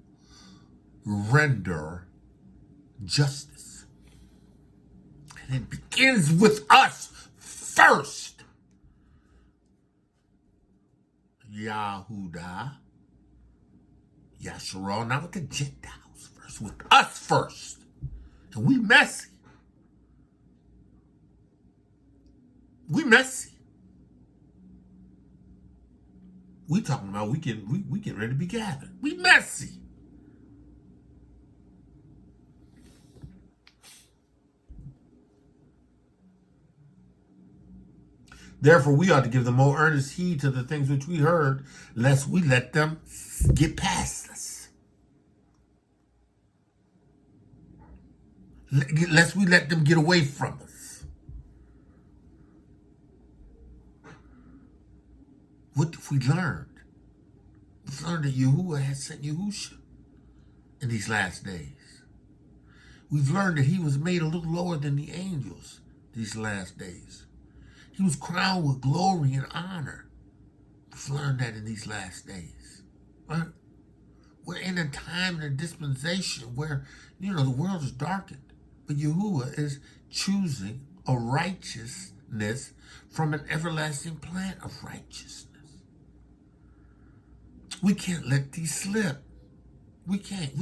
render justice. And it begins with us first. Yahudah, Yasharal, not with the Gentiles first, with us first. And we messy. We messy. We talking about we get ready to be gathered. We messy. Therefore, we ought to give the more earnest heed to the things which we heard, lest we let them get past us. Lest we let them get away from us. What have we learned? We've learned that Yahuah has sent Yahusha in these last days. We've learned that he was made a little lower than the angels these last days. He was crowned with glory and honor. We've learned that in these last days. Right? We're in a time and a dispensation where, the world is darkened. But Yahuah is choosing a righteousness from an everlasting plan of righteousness. We can't let these slip. We can't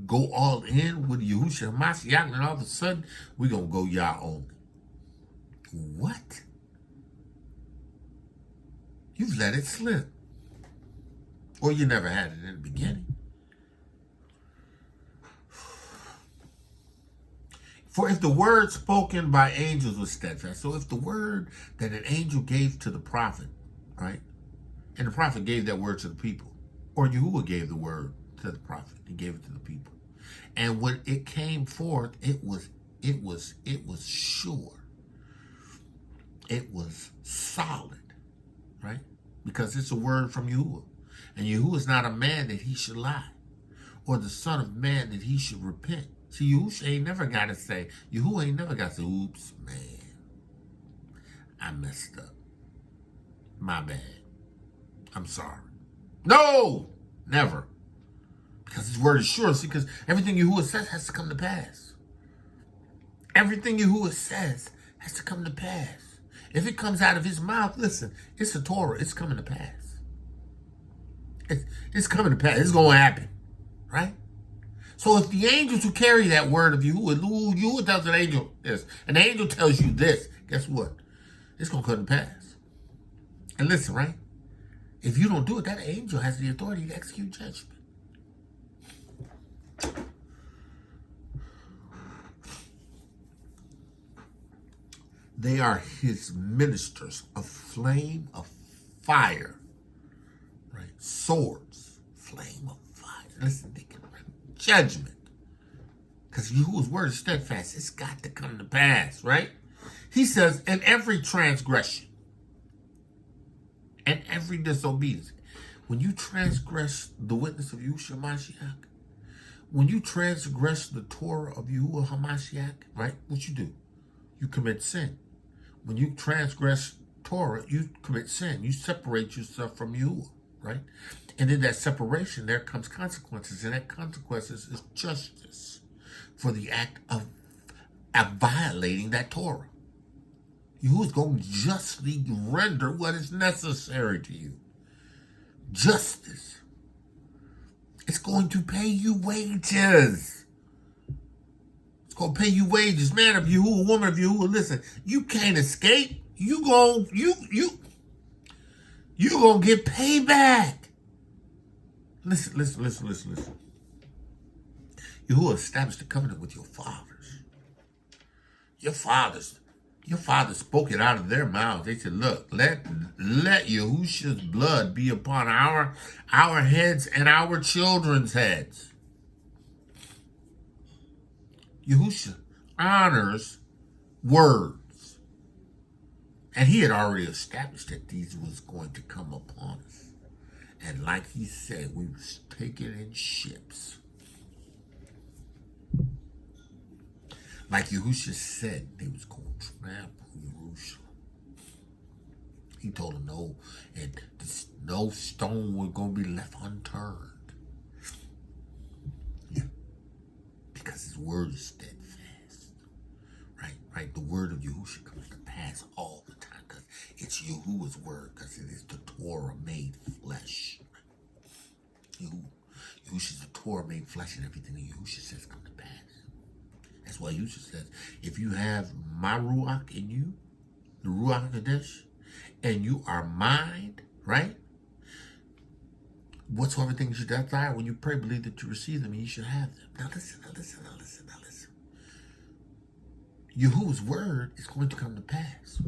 go all in with Yahushua Mashiach and all of a sudden we're going to go Yah only. What? You've let it slip. Or you never had it in the beginning. For if the word spoken by angels was steadfast, so if the word that an angel gave to the prophet, right? And the prophet gave that word to the people, or Yahuwah gave the word to the prophet, he gave it to the people. And when it came forth, it was sure. It was solid, right? because it's a word from Yahuah. And Yahuah is not a man that he should lie, or the son of man that he should repent. See, Yahushua ain't never got to say, Yahuah ain't never got to say, oops, man, I messed up. My bad. I'm sorry. No, never. Because his word is sure. See, because everything Yahuah says has to come to pass. Everything Yahuah says has to come to pass. If it comes out of his mouth, listen, it's a Torah. It's coming to pass. It's coming to pass. It's going to happen. Right? So if the angels who carry that word of Yahuah tells an angel this, and the angel tells you this, guess what? It's going to come to pass. And listen, right? If you don't do it, that angel has the authority to execute judgment. They are his ministers, a flame of fire, right? Swords, flame of fire. Listen, they can bring judgment. Because Yahuwah's word is steadfast. It's got to come to pass, right? He says, in every transgression and every disobedience, when you transgress the witness of Yahushua Mashiach, when you transgress the Torah of Yahuwah HaMashiach, right, what you do? You commit sin. When you transgress Torah, you commit sin. You separate yourself from Yahuwah, right? And in that separation, there comes consequences, and that consequences is justice for the act of violating that Torah. Yahuwah is going to justly render what is necessary to you. Justice. It's going to pay you wages. It's going to pay you wages. Man of Yahuwah, woman of Yahuwah, listen, you can't escape. You gonna get payback. Listen. Yahuwah established a covenant with your fathers. Your fathers spoke it out of their mouths. They said, look, let Yahusha's blood be upon our heads and our children's heads. Yahusha honors words. And he had already established that these was going to come upon us. And like he said, we was taken in ships. Like Yahusha said, they was going to trample Jerusalem. He told them no, and no stone was going to be left unturned. Yeah. Because his word is steadfast. Right? The word of Yahusha comes to pass all the time because it's Yahuwah's word, because it is the Torah made flesh. Yahusha is the Torah made flesh, and everything that Yahusha says come to pass. That's why Yahusha says, if you have my Ruach in you, the Ruach Kadesh, and you are mine, right? Whatsoever things you desire, when you pray, believe that you receive them and you should have them. Now listen. Yahuwah's word is going to come to pass,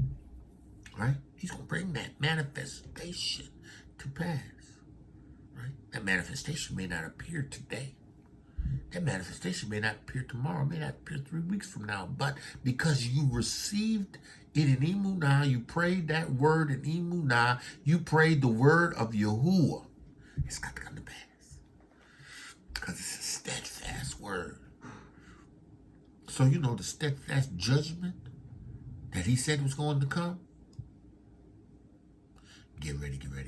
right? He's going to bring that manifestation to pass, right? That manifestation may not appear today. That manifestation may not appear tomorrow, may not appear 3 weeks from now, but because you received it in Emunah, you prayed that word in Emunah, you prayed the word of Yahuwah, it's got to come to pass. Because it's a steadfast word. So you know the steadfast judgment that he said was going to come? Get ready, because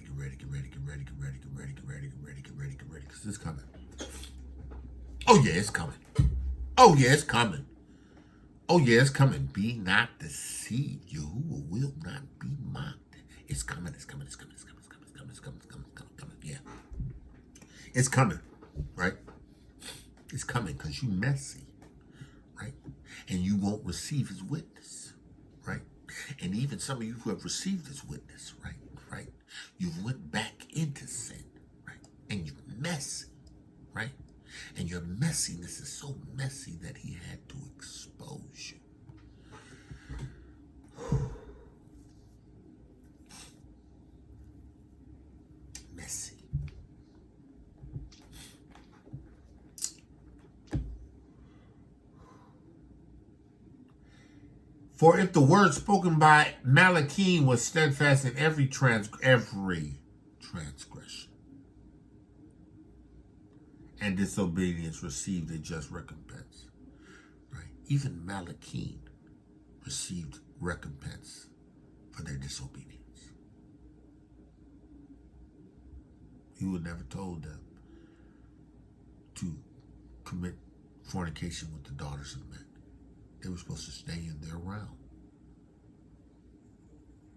it's coming. Oh yeah, it's coming. Be not deceived. Yahuwah will not be mocked. It's coming. Yeah. It's coming, right? It's coming because you messy, right? And you won't receive his witness, right? And even some of you who have received his witness, right? You've went back into sin, right? And you're messy, right? And your messiness is so messy that he had to expose you. Messy. For if the word spoken by Malachim was steadfast in every transgression, and disobedience received a just recompense. Right? Even Malachim received recompense for their disobedience. He would never told them to commit fornication with the daughters of men. They were supposed to stay in their realm.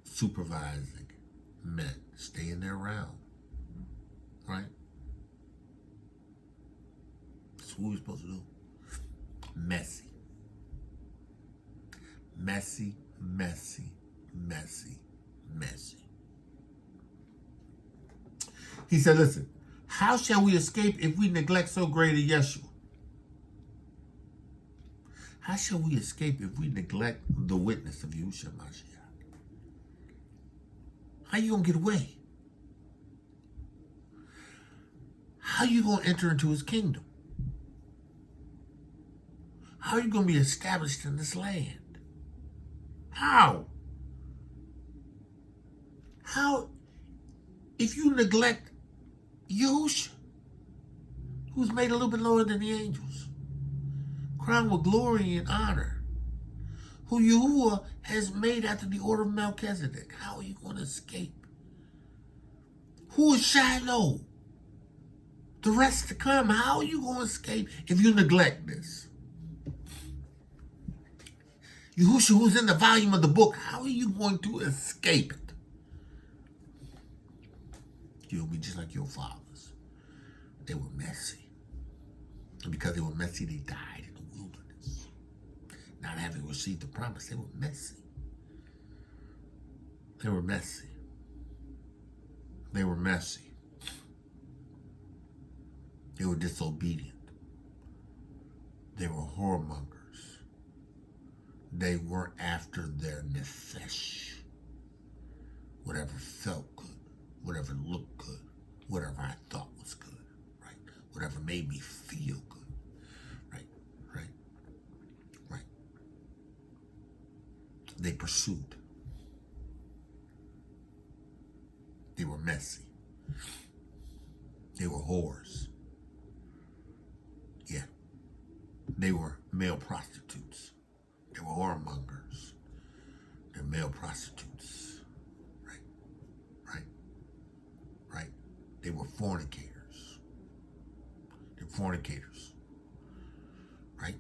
Supervising men, stay in their realm. Right? That's what we're supposed to do. Messy. Messy, messy, messy, messy. He said, listen, how shall we escape if we neglect so great a Yeshua? How shall we escape if we neglect the witness of Yahushua Mashiach? How you going to get away? How you going to enter into his kingdom? How are you going to be established in this land? How? How, if you neglect Yahusha, who's made a little bit lower than the angels, crowned with glory and honor, who Yahuah has made after the order of Melchizedek, how are you going to escape? Who is Shiloh? The rest to come, how are you going to escape if you neglect this? Yahusha, who's in the volume of the book, how are you going to escape it? You'll be just like your fathers. They were messy. And because they were messy, they died in the wilderness. Not having received the promise, they were messy. They were messy. They were messy. They were disobedient. They were whoremongers. They were after their nefesh. Whatever felt good, whatever looked good, whatever I thought was good, right? Whatever made me feel good, right? They pursued. They were messy. They were whores. Yeah. They were male prostitutes. They were whoremongers. They're male prostitutes. Right? They were fornicators. They're fornicators. Right?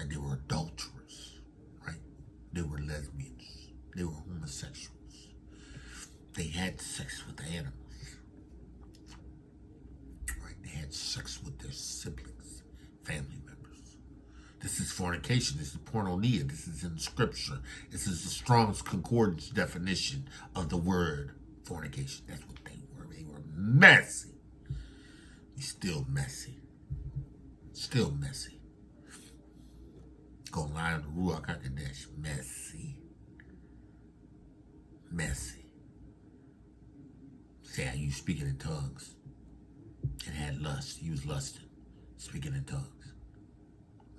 They were adulterers. Right? They were lesbians. They were homosexuals. They had sex with animals. Right? They had sex with their siblings, family members. This is fornication. This is porneia. This is in scripture. This is the Strong's Concordance definition of the word fornication. That's what they were. They were messy. He's still messy. Still messy. Gonna lie on the Ruach HaKodesh. Messy. Messy. Say how you speaking in tongues and had lust. You was lusting. Speaking in tongues.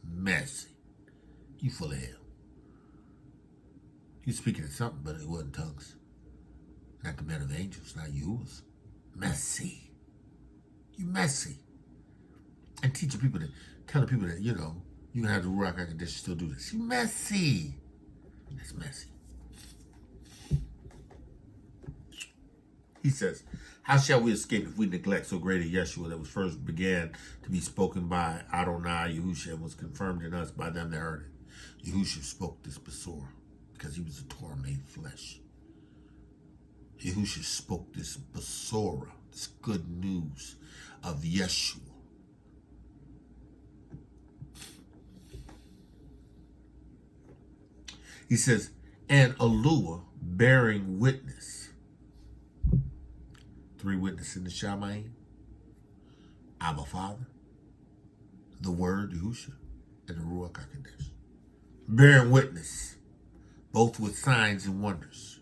Messy. You full of hell. You speaking in something, but it wasn't tongues. Not the men of angels, not yours. Messy. You messy. And teaching people that, telling people that, you know, you can have the Ruach HaKodesh still do this. You messy. That's messy. He says, how shall we escape if we neglect so great a Yeshua that was first began to be spoken by Adonai Yahusha and was confirmed in us by them that heard it? Yahusha spoke this Besorah because he was a Torah made flesh. Yahusha spoke this Besorah, this good news of Yeshua. He says, and Elohiym bearing witness. 3 witnesses in the Shamayim, Abba Father, the Word, Yahushua, and the Ruach HaKodesh. Bearing witness, both with signs and wonders.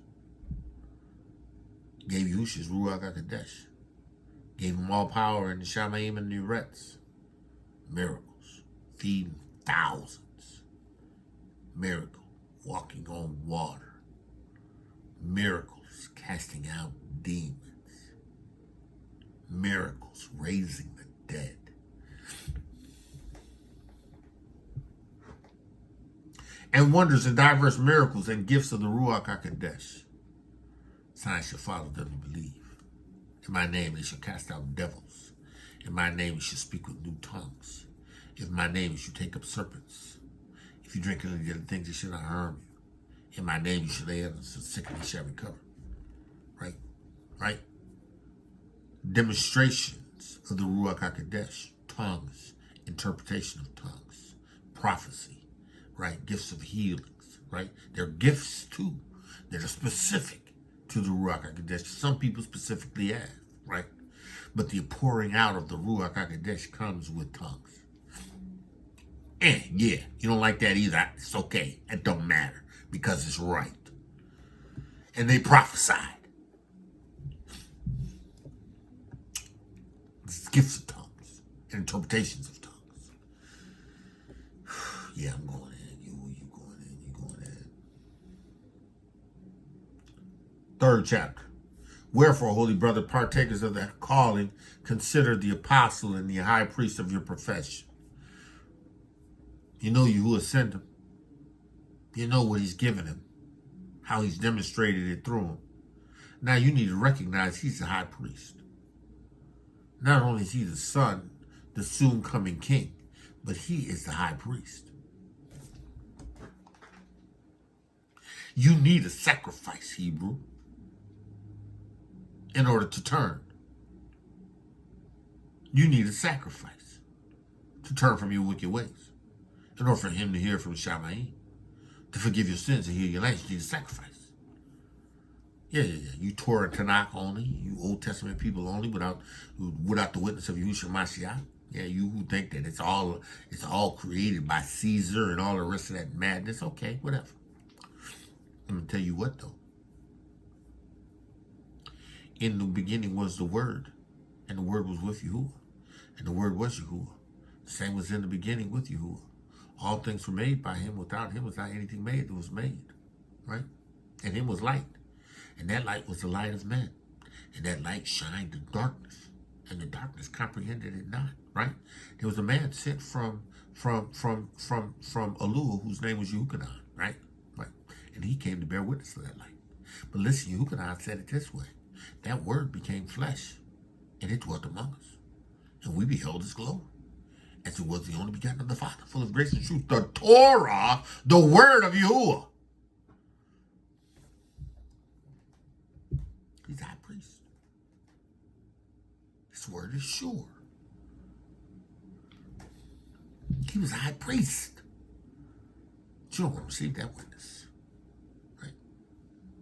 Gave Yahushua's Ruach HaKodesh. Gave him all power in the Shamayim and the Uretz. Miracles. Feeding thousands. Miracle. walking on water, miracles, casting out demons, miracles, raising the dead. And wonders and diverse miracles and gifts of the Ruach HaKodesh. Signs shall follow them who believe. In my name they shall cast out devils. In my name you shall speak with new tongues. In my name you shall take up serpents. If you drink any of the things, they shall not harm you. In my name you shall lay hands on the sick and they shall recover. Right? Right? Demonstrations of the Ruach HaKodesh. Tongues. Interpretation of tongues. Prophecy. Right? Gifts of healings. Right? They're gifts too. That are specific to the Ruach HaKodesh. Some people specifically have. Right? But the pouring out of the Ruach HaKodesh comes with tongues. Yeah, you don't like that either. It's okay. It don't matter because it's right. And they prophesied. It's gifts of tongues and interpretations of tongues. Yeah, I'm going in. You going in. You going in. 3rd chapter. Wherefore, holy brother, partakers of that calling, consider the apostle and the high priest of your profession. You know Yahuah sent him. You know what he's given him. How he's demonstrated it through him. Now you need to recognize he's the high priest. Not only is he the son, the soon coming king, but he is the high priest. You need a sacrifice, Hebrew, in order to turn. You need a sacrifice to turn from your wicked ways. In order for him to hear from Shamayim, to forgive your sins and heal your lands, you need a sacrifice. Yeah. You Torah Tanakh only, you Old Testament people only, without the witness of Yahushua Mashiach. Yeah, you who think that it's all created by Caesar and all the rest of that madness. Okay, whatever. I'm gonna tell you what though. In the beginning was the Word, and the Word was with Yahuwah, and the Word was Yahuwah. The same was in the beginning with Yahuwah. All things were made by him. Without him was not anything made that was made. Right? And him was light. And that light was the light of men. And that light shined in darkness. And the darkness comprehended it not. Right? There was a man sent from Elohiym, whose name was Yahuah. Right? Right. And he came to bear witness to that light. But listen, Yahuah said it this way. That word became flesh. And it dwelt among us. And we beheld his glory. As it was the only begotten of the Father, full of grace and truth, the Torah, the word of Yahuwah. He's high priest. His word is sure. He was a high priest. But you don't want to receive that witness. Right?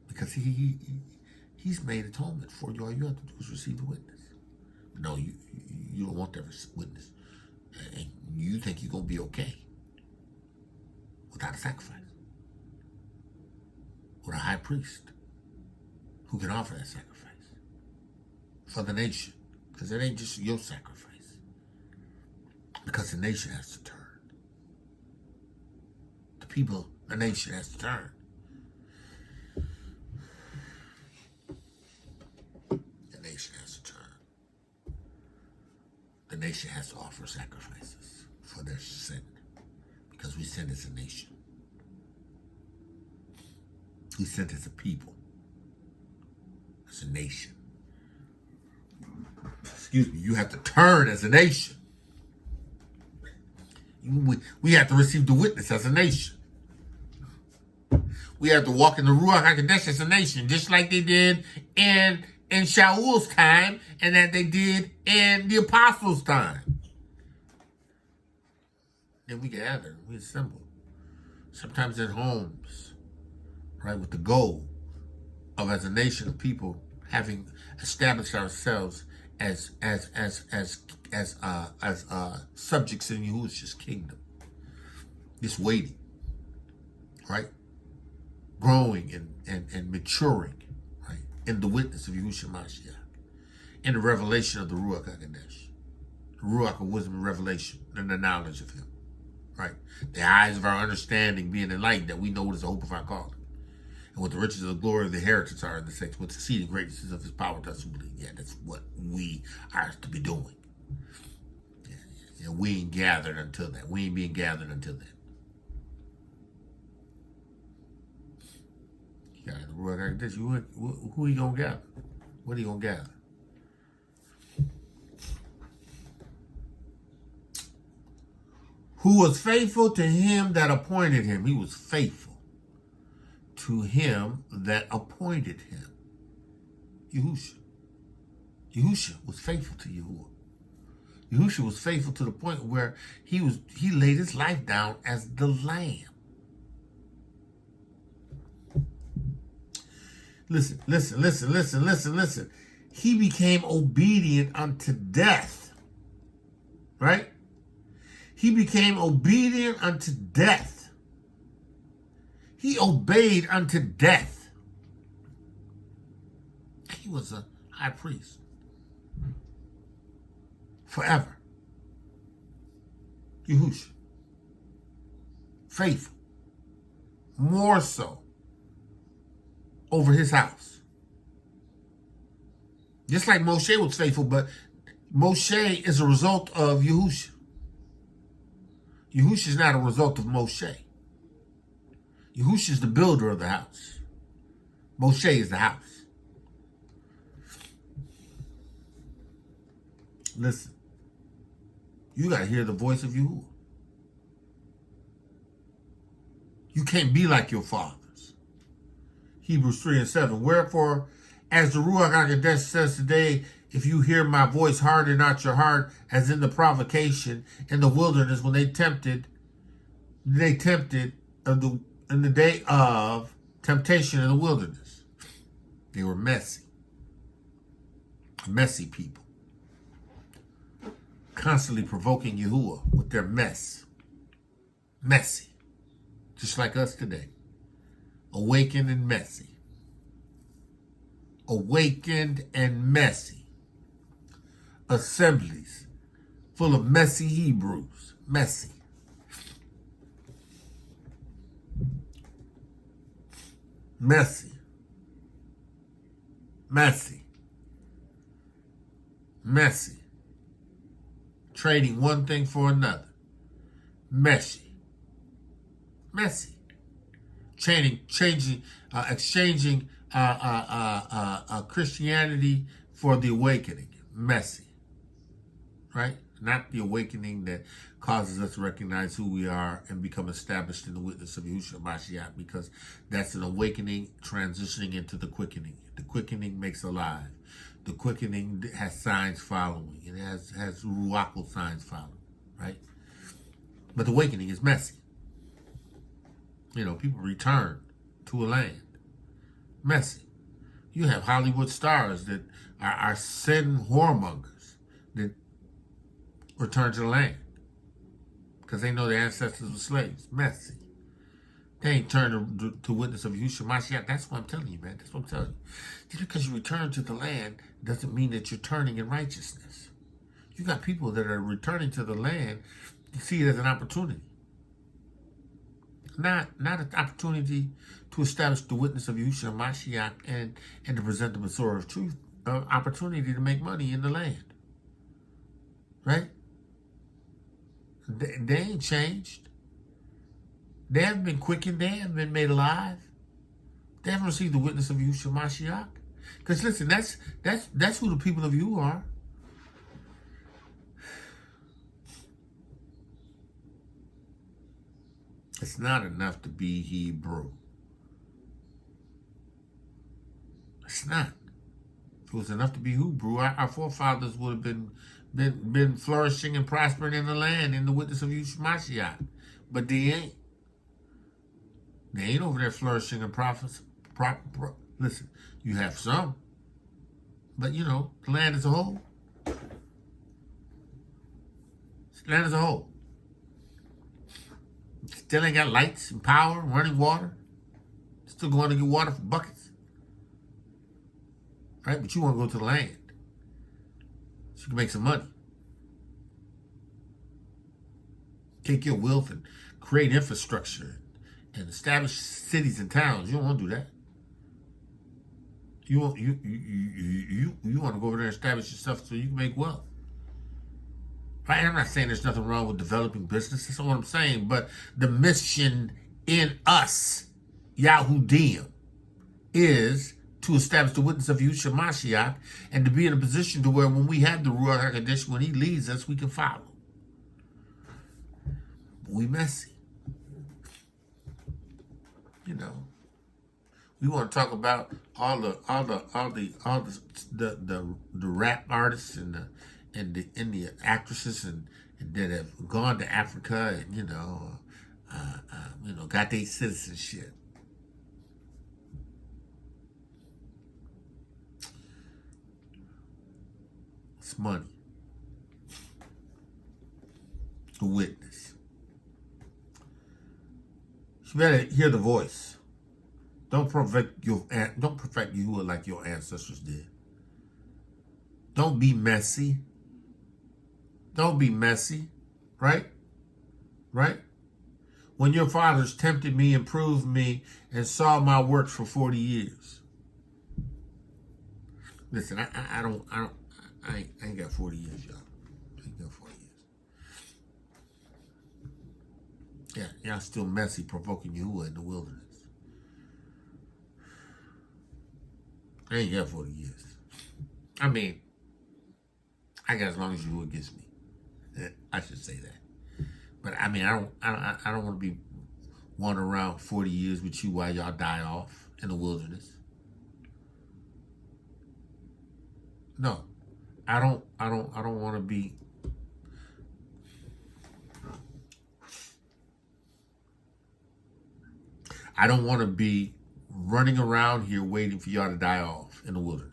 Because he's made atonement for you. All you have to do is receive the witness. No, you don't want that witness. And you think you're going to be okay without a sacrifice. With a high priest who can offer that sacrifice for the nation. Because it ain't just your sacrifice. Because the nation has to turn. The nation has to turn. The nation has to turn. The nation has to offer sacrifices for their sin. Because we sin as a nation. We sin as a people. As a nation. Excuse me, you have to turn as a nation. We have to receive the witness as a nation. We have to walk in the Ruach HaKodesh as a nation, just like they did in Shaul's time and that they did in the apostles' time. Then we gather, we assemble. Sometimes at homes, right, with the goal of, as a nation of people, having established ourselves as subjects in Yahushua's kingdom. Just waiting, right? Growing and maturing, right? In the witness of Yahushua Mashiach. In the revelation of the Ruach HaKodesh. The Ruach of wisdom and revelation and the knowledge of him. Right? The eyes of our understanding being enlightened, that we know what is the hope of our calling, and what the riches of the glory of the inheritance are in the saints, what the exceeding greatness of his power to us who believe. Yeah, that's what we are to be doing. Yeah, we ain't gathered until that. We ain't being gathered until that. Yeah, the Ruach like this. Who you gonna gather? What are you gonna gather? Who was faithful to him that appointed him. He was faithful to him that appointed him. Yahusha. Yahusha was faithful to Yahuah. Yahusha was faithful to the point where he laid his life down as the lamb. Listen. He became obedient unto death. Right? He became obedient unto death. He obeyed unto death. He was a high priest forever. Yahusha. Faithful. More so over his house. Just like Mosheh was faithful, but Mosheh is a result of Yahusha. Yahusha is not a result of Mosheh. Yahusha is the builder of the house. Mosheh is the house. Listen, you got to hear the voice of Yahuah. You can't be like your fathers. Hebrews 3:7. Wherefore, as the Ruach HaKodesh says today, if you hear my voice, harden not your heart, as in the provocation in the wilderness when they tempted in the day of temptation in the wilderness. They were messy people, constantly provoking Yahuah with their messy, just like us today, awakened and messy. Assemblies full of messy Hebrews. Messy. Trading one thing for another. Messy. Exchanging Christianity for the awakening. Messy. Right? Not the awakening that causes us to recognize who we are and become established in the witness of Yahushua Mashiach, because that's an awakening transitioning into the quickening. The quickening makes alive. The quickening has signs following. It has ruachal signs following. Right? But the awakening is messy. People return to a land. Messy. You have Hollywood stars that are sin whoremongers that return to the land because they know their ancestors were slaves. Messy. They ain't turned to witness of Yahushua Mashiach. That's what I'm telling you, man. That's what I'm telling you. Just because you return to the land doesn't mean that you're turning in righteousness. You got people that are returning to the land, you see it as an opportunity. Not an opportunity to establish the witness of Yahushua Mashiach and to present the Messiah of truth. An opportunity to make money in the land. Right? They ain't changed. They haven't been quickened. They haven't been made alive. They haven't received the witness of Yahushua Mashiach. Because listen, that's who the people of you are. It's not enough to be Hebrew. It's not. If it was enough to be Hebrew, our forefathers would have been flourishing and prospering in the land in the witness of Yahushua Mashiach. But they ain't. They ain't over there flourishing and listen, you have some. But, the land as a whole. The land as a whole. Still ain't got lights and power, running water. Still going to get water from buckets. Right? But you want to go to the land so you can make some money. Take your wealth and create infrastructure and establish cities and towns. You don't want to do that. You want to go over there and establish yourself so you can make wealth. Right? I'm not saying there's nothing wrong with developing business. That's not what I'm saying. But the mission in us, Yahudim, is to establish the witness of Yahushua Mashiach and to be in a position to where when we have the Ruach HaKodesh, when he leads us, we can follow. But we messy. You know. We want to talk about all the rap artists and the actresses and that have gone to Africa and got their citizenship. It's money. The witness. You better hear the voice. Don't perfect Yahuah like your ancestors did. Don't be messy. Don't be messy, right? Right? When your fathers tempted me and proved me and saw my works for 40 years. Listen, I ain't got 40 years, y'all. I ain't got 40 years. Yeah, y'all still messy, provoking Yahuah in the wilderness. I ain't got 40 years. I mean, I got as long as Yahuah gives me. I should say that. But I mean, I don't want to be wandering around 40 years with you while y'all die off in the wilderness. No, I don't want to be. I don't want to be running around here waiting for y'all to die off in the wilderness.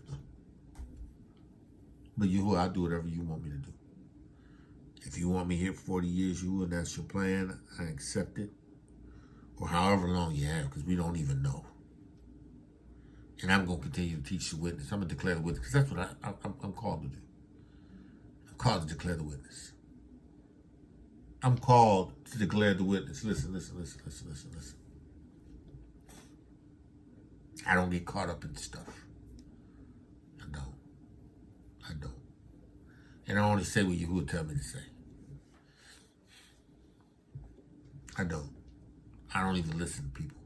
But Yahuah, I'll do whatever you want me to do. If you want me here for 40 years, Yahuah, and that's your plan, I accept it. Or however long you have, because we don't even know. And I'm going to continue to teach the witness. I'm going to declare the witness, because that's what I'm called to do. I'm called to declare the witness. I'm called to declare the witness. Listen. I don't get caught up in stuff. I don't. And I only say what Yahuah tell me to say. I don't even listen to people.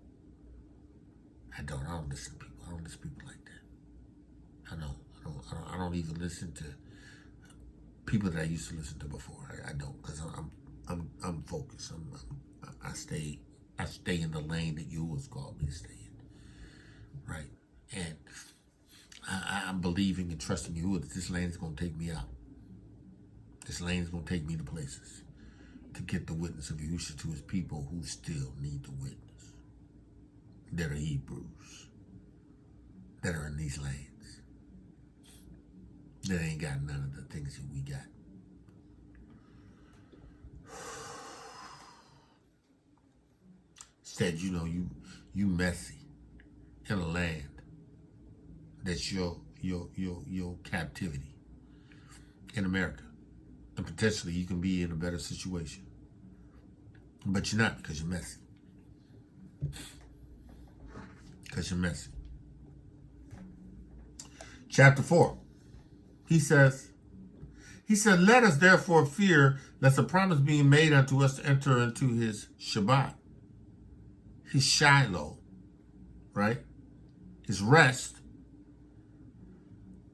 I don't listen to people. I don't listen to people like that. I don't even listen to people that I used to listen to before. I don't, because I'm focused. I stay in the lane that Yahuah's called me to stay in. Right? And I'm believing and trusting Yahuah that this lane is going to take me out. This lane is going to take me to places to get the witness of Yahusha to his people who still need the witness. That are Hebrews. That are in these lanes. That ain't got none of the things that we got. Instead, you messy in a land that's your captivity in America. And potentially you can be in a better situation. But you're not, because you're messy. Because you're messy. Chapter 4. He said, let us therefore fear, lest a promise being made unto us to enter into his Shabbat, his Shiloh, right? His rest,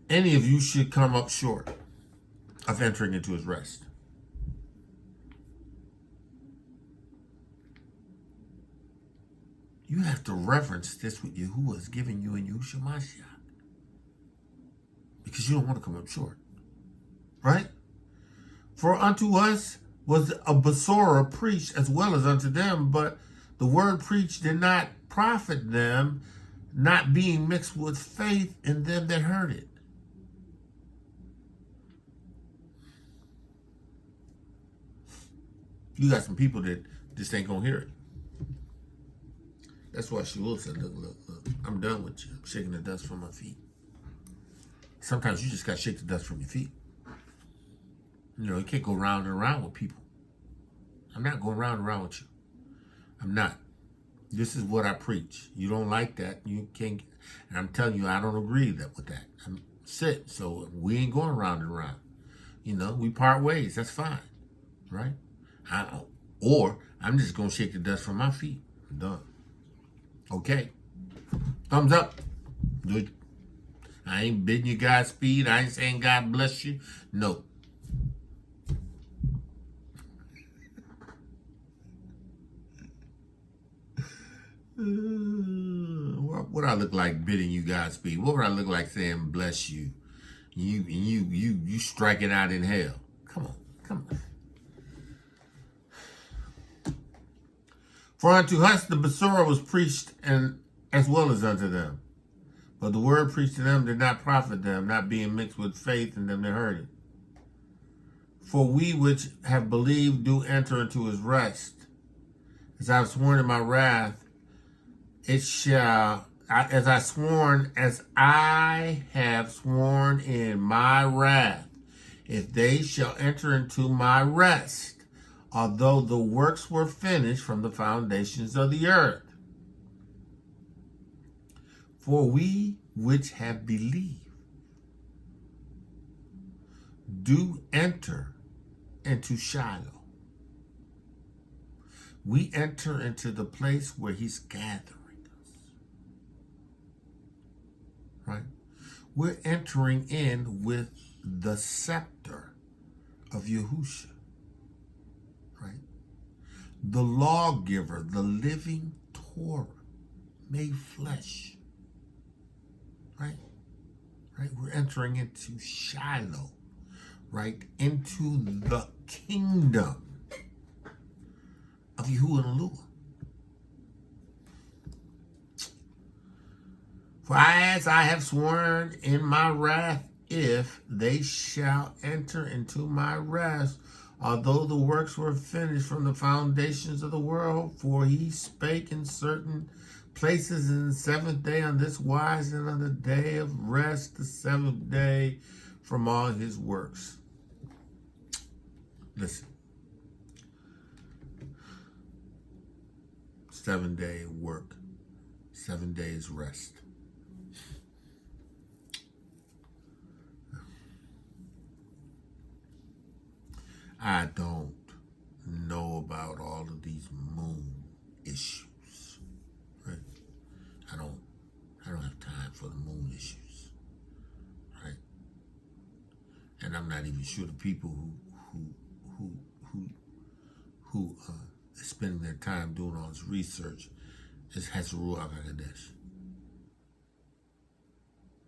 any of you should come up short of entering into his rest. You have to reverence this what Yahuah is giving you in Yahushua Mashiach. Because you don't want to come up short. Right? For unto us was a Besorah preached as well as unto them, but the word preached did not profit them, not being mixed with faith in them that heard it. You got some people that just ain't gonna hear it. That's why Shaul said, look, I'm done with you. I'm shaking the dust from my feet. Sometimes you just gotta shake the dust from your feet. You can't go round and around with people. I'm not going round and round with you. I'm not. This is what I preach. You don't like that, you can't. And I'm telling you, I don't agree with that. I'm sit. So we ain't going round and round. You know, we part ways. That's fine, right? Or I'm just gonna shake the dust from my feet. I'm done. Okay. Thumbs up. Good. I ain't bidding you Godspeed. I ain't saying God bless you. No. What I look like bidding you Godspeed? What would I look like saying bless you? You strike it out in hell. Come on. For unto us the Besorah was preached, and as well as unto them. But the word preached to them did not profit them, not being mixed with faith in them that heard it. For we which have believed do enter into his rest. As I have sworn in my wrath, as I have sworn in my wrath, if they shall enter into my rest, although the works were finished from the foundations of the earth. For we which have believed do enter into Shiloh. We enter into the place where he's gathering us. Right? We're entering in with the scepter of Yahusha. Right? The lawgiver, the living Torah, made flesh. Right? We're entering into Shiloh. Right? Into the kingdom of Yahuah and Elohiym. For as I have sworn in my wrath, if they shall enter into my rest, although the works were finished from the foundations of the world, for he spake in certain places in the seventh day on this wise, and on the day of rest, the seventh day, from all his works. Listen. 7 day work, 7 days rest. I don't know about all of these moon issues, right? I don't have time for the moon issues, right? And I'm not even sure the people who is spending their time doing all this research has a Ruach HaKodesh.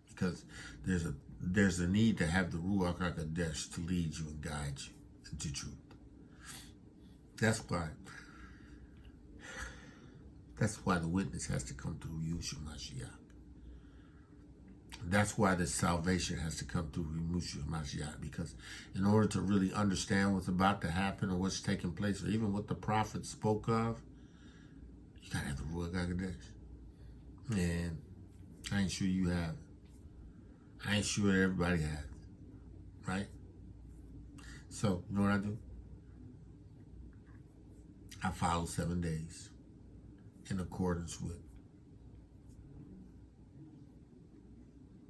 Because there's a need to have the Ruach HaKodesh to lead you and guide you into truth. That's why the witness has to come through Yahushua Mashiach. That's why the salvation has to come through Yahushua Mashiach, because in order to really understand what's about to happen or what's taking place or even what the prophet spoke of, you gotta have the Ruach HaKodesh. And I ain't sure you have it. I ain't sure everybody has it, right? So, you know what I do? I follow 7 days in accordance with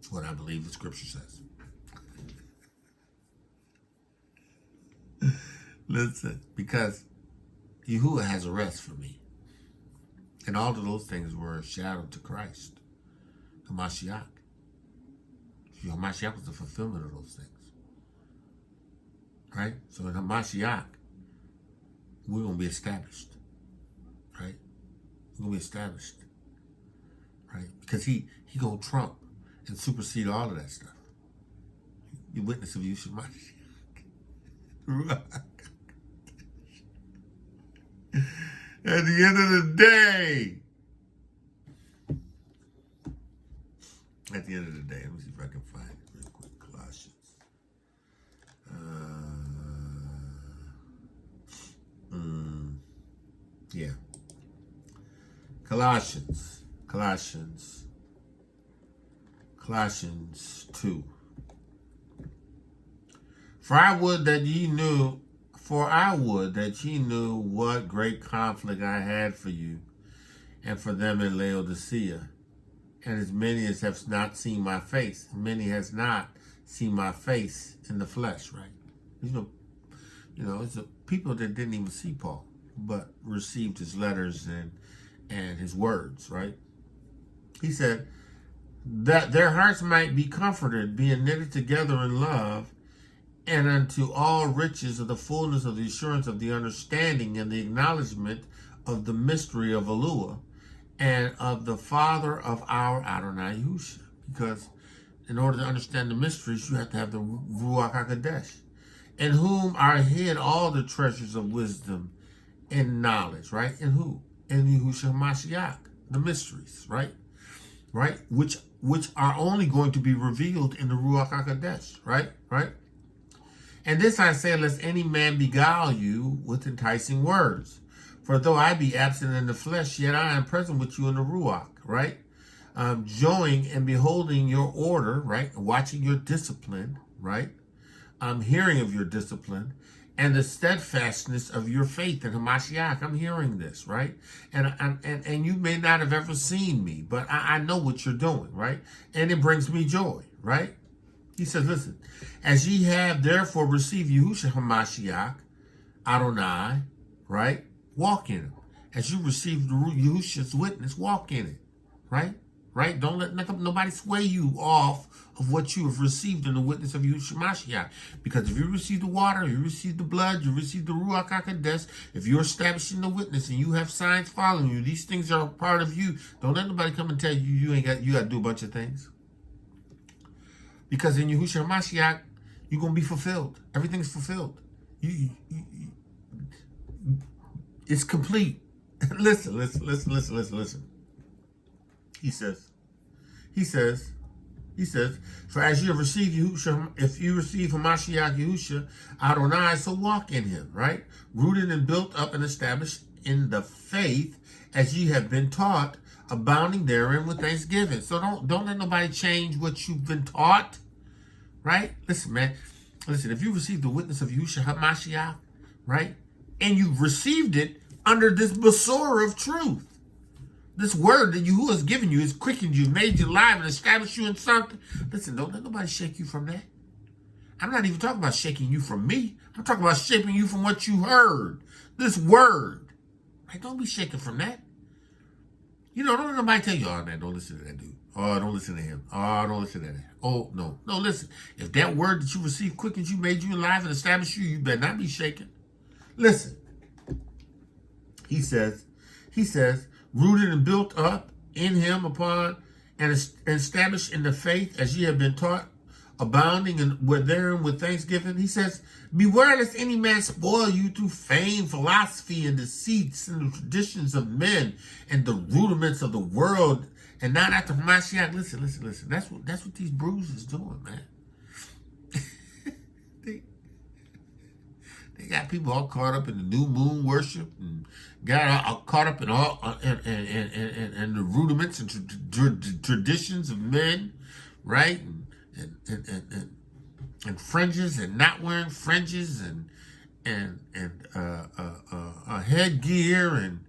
what I believe the scripture says. Listen, because Yahuah has a rest for me. And all of those things were a shadow to Christ, the Mashiach. Mashiach was the fulfillment of those things. Right? So in Hamashiach, we're going to be established. Right? We're going to be established. Right? Because he going to trump and supersede all of that stuff. You witness of Yahushua Mashiach. At the end of the day. At the end of the day, let me see if I can find it real quick. Colossians. Yeah. Colossians 2. For I would that ye knew For I would that ye knew what great conflict I had for you, and for them in Laodicea, and as many as have not seen my face, many has not seen my face in the flesh, right? It's the people that didn't even see Paul, but received his letters and his words, right? He said that their hearts might be comforted, being knitted together in love, and unto all riches of the fullness of the assurance of the understanding and the acknowledgement of the mystery of Yahuah and of the Father of our Adonai Yahusha. Because in order to understand the mysteries, you have to have the Ruach HaKodesh, in whom are hid all the treasures of wisdom and knowledge, right? In who? In Yahushua Mashiach, the mysteries, right? Right? Which are only going to be revealed in the Ruach HaKodesh, right? Right? And this I say, lest any man beguile you with enticing words. For though I be absent in the flesh, yet I am present with you in the Ruach, right? Joining and beholding your order, right? Watching your discipline, right? I'm hearing of your discipline and the steadfastness of your faith in Hamashiach. I'm hearing this, right? And you may not have ever seen me, but I know what you're doing, right? And it brings me joy, right? He says, listen, as ye have therefore received Yahushua Hamashiach, Adonai, right? Walk in him. As you received Yahusha's witness, walk in it, right? Right? Don't let nobody sway you off of what you have received in the witness of Yahushua Mashiach. Because if you receive the water, you receive the blood, you receive the Ruach HaKodesh, if you're establishing the witness and you have signs following you, these things are a part of you. Don't let nobody come and tell you you got to do a bunch of things. Because in Yahushua Mashiach, you're going to be fulfilled. Everything's fulfilled. It's complete. Listen. He says, for as you have received Yahusha, if you receive Hamashiach Yahusha, Adonai, so walk in him, right? Rooted and built up and established in the faith as ye have been taught, abounding therein with thanksgiving. So don't let nobody change what you've been taught, right? Listen, man. Listen, if you receive the witness of Yahusha Hamashiach, right? And you've received it under this Basora of truth. This word that Yahuah has given you has quickened you, made you alive, and established you in something. Listen, don't let nobody shake you from that. I'm not even talking about shaking you from me. I'm talking about shaking you from what you heard. This word. Right? Don't be shaken from that. Don't let nobody tell you, oh, man, don't listen to that dude. Oh, don't listen to him. Oh, don't listen to that. Oh, no. No, listen. If that word that you received quickens you, made you alive, and established you, you better not be shaken. Listen. He says, rooted and built up in him upon and established in the faith as ye have been taught, abounding and therein with thanksgiving. He says, beware lest any man spoil you through fame, philosophy, and deceits, and the traditions of men, and the rudiments of the world, and not after Mashiach. Listen. That's what these bruises doing, man. They got people all caught up in the new moon worship, and got all caught up in all and the rudiments and traditions of men, right? And fringes and not wearing fringes and headgear and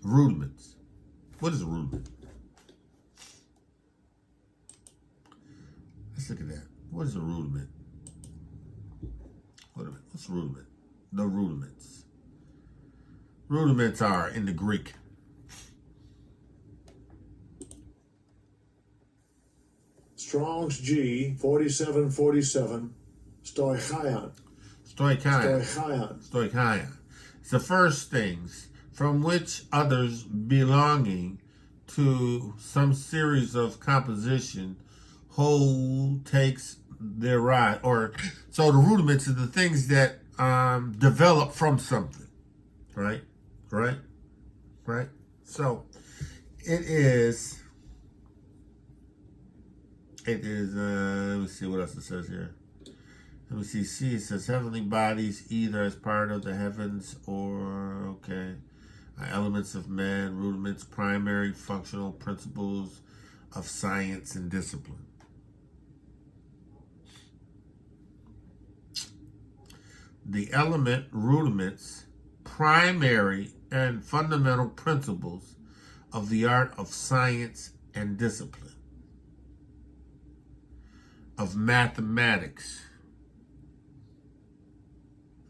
rudiments. What is a rudiment? Let's look at that. What is a rudiment? What's rudiment? The rudiments. Rudiments are in the Greek. Strong's G 4747 stoichion. Stoichion. It's the first things from which others belonging to some series of composition whole takes their rise. Or so the rudiments are the things that develop from something. Right? So it is let me see what else it says here. Let me see. C, it says heavenly bodies either as part of the heavens or, elements of man, rudiments, primary functional principles of science and discipline. the element, rudiments, primary, and fundamental principles of the art of science and discipline, of mathematics,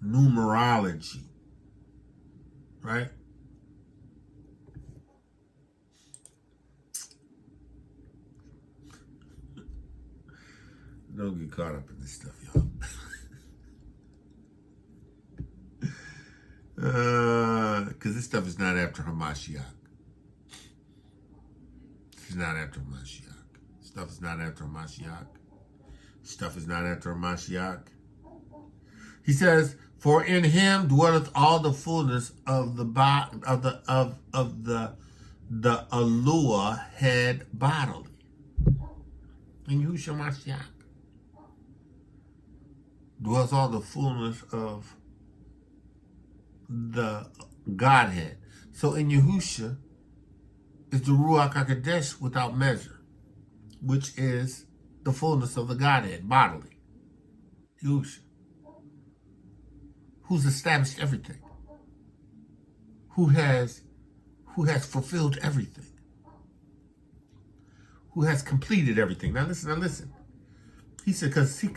numerology, right? Don't get caught up in this stuff, y'all. Because this stuff is not after Hamashiach. It's not after Hamashiach. Stuff is not after Hamashiach. Stuff is not after Hamashiach. He says, "For in him dwelleth all the fullness of the Elohiym head bodily." In Yahushua Mashiach dwells all the fullness of the Godhead. So in Yahusha is the Ruach HaKodesh without measure, which is the fullness of the Godhead bodily. Yahusha, who's established everything, who has fulfilled everything, who has completed everything. Now listen. He said, listen,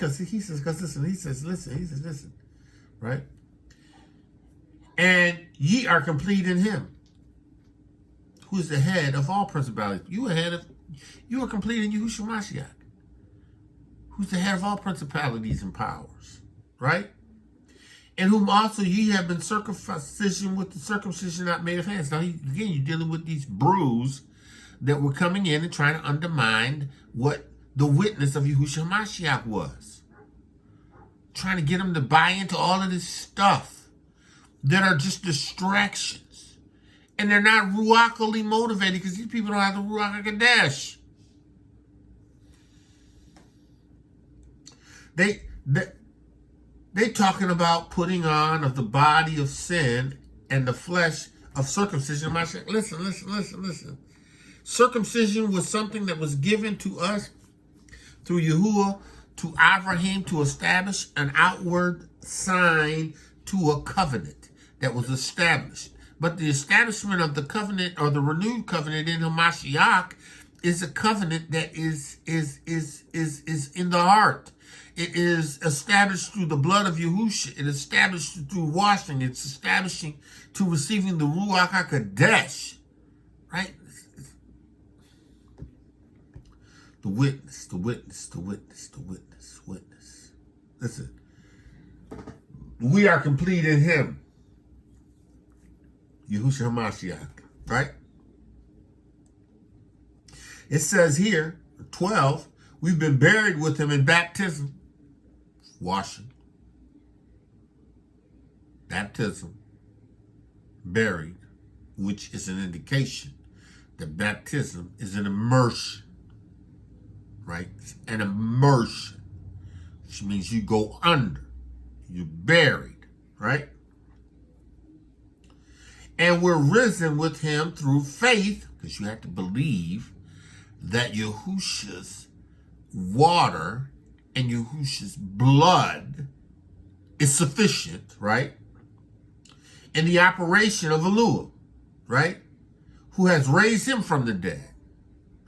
right? And ye are complete in him, who is the head of all principalities. You are complete in Yahushua Mashiach, who's the head of all principalities and powers, right? And whom also ye have been circumcision with the circumcision not made of hands. Now, again, you're dealing with these brews that were coming in and trying to undermine what the witness of Yahushua Mashiach was. Trying to get them to buy into all of this stuff that are just distractions. And they're not ruachally motivated because these people don't have the Ruach HaKodesh. They talking about putting on of the body of sin and the flesh of circumcision. Listen. Circumcision was something that was given to us through Yahuah to Abraham to establish an outward sign to a covenant that was established. But the establishment of the covenant or the renewed covenant in Hamashiach is a covenant that is in the heart. It is established through the blood of Yahusha. It is established through washing. It's establishing to receiving the Ruach HaKodesh, right? The witness. Listen, we are complete in him, Yahushua HaMashiach, right? It says here, 12, we've been buried with him in baptism, washing, baptism, buried, which is an indication that baptism is an immersion, right? It's an immersion, which means you go under, you're buried, right? And we're risen with him through faith, because you have to believe that Yahusha's water and Yahusha's blood is sufficient, right? In the operation of Elohiym, right? Who has raised him from the dead,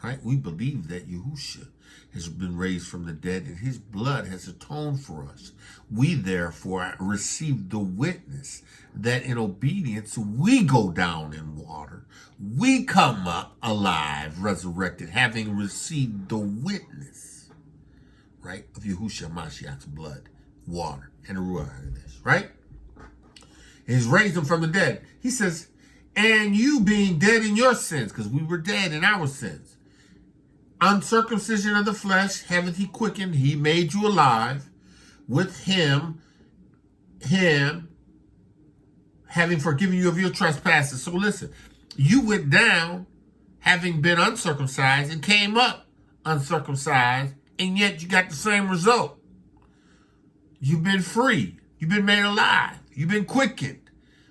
right? We believe that Yahusha has been raised from the dead and his blood has atoned for us. We therefore receive the witness that in obedience we go down in water. We come up alive, resurrected, having received the witness, right, of Yahushua Mashiach's blood, water, and the Ruach HaKodesh, right? He's raised him from the dead. He says, and you being dead in your sins, because we were dead in our sins, uncircumcision of the flesh, hath he quickened, he made you alive with him having forgiven you of your trespasses. So listen, you went down having been uncircumcised and came up uncircumcised, and yet you got the same result. You've been free. You've been made alive. You've been quickened.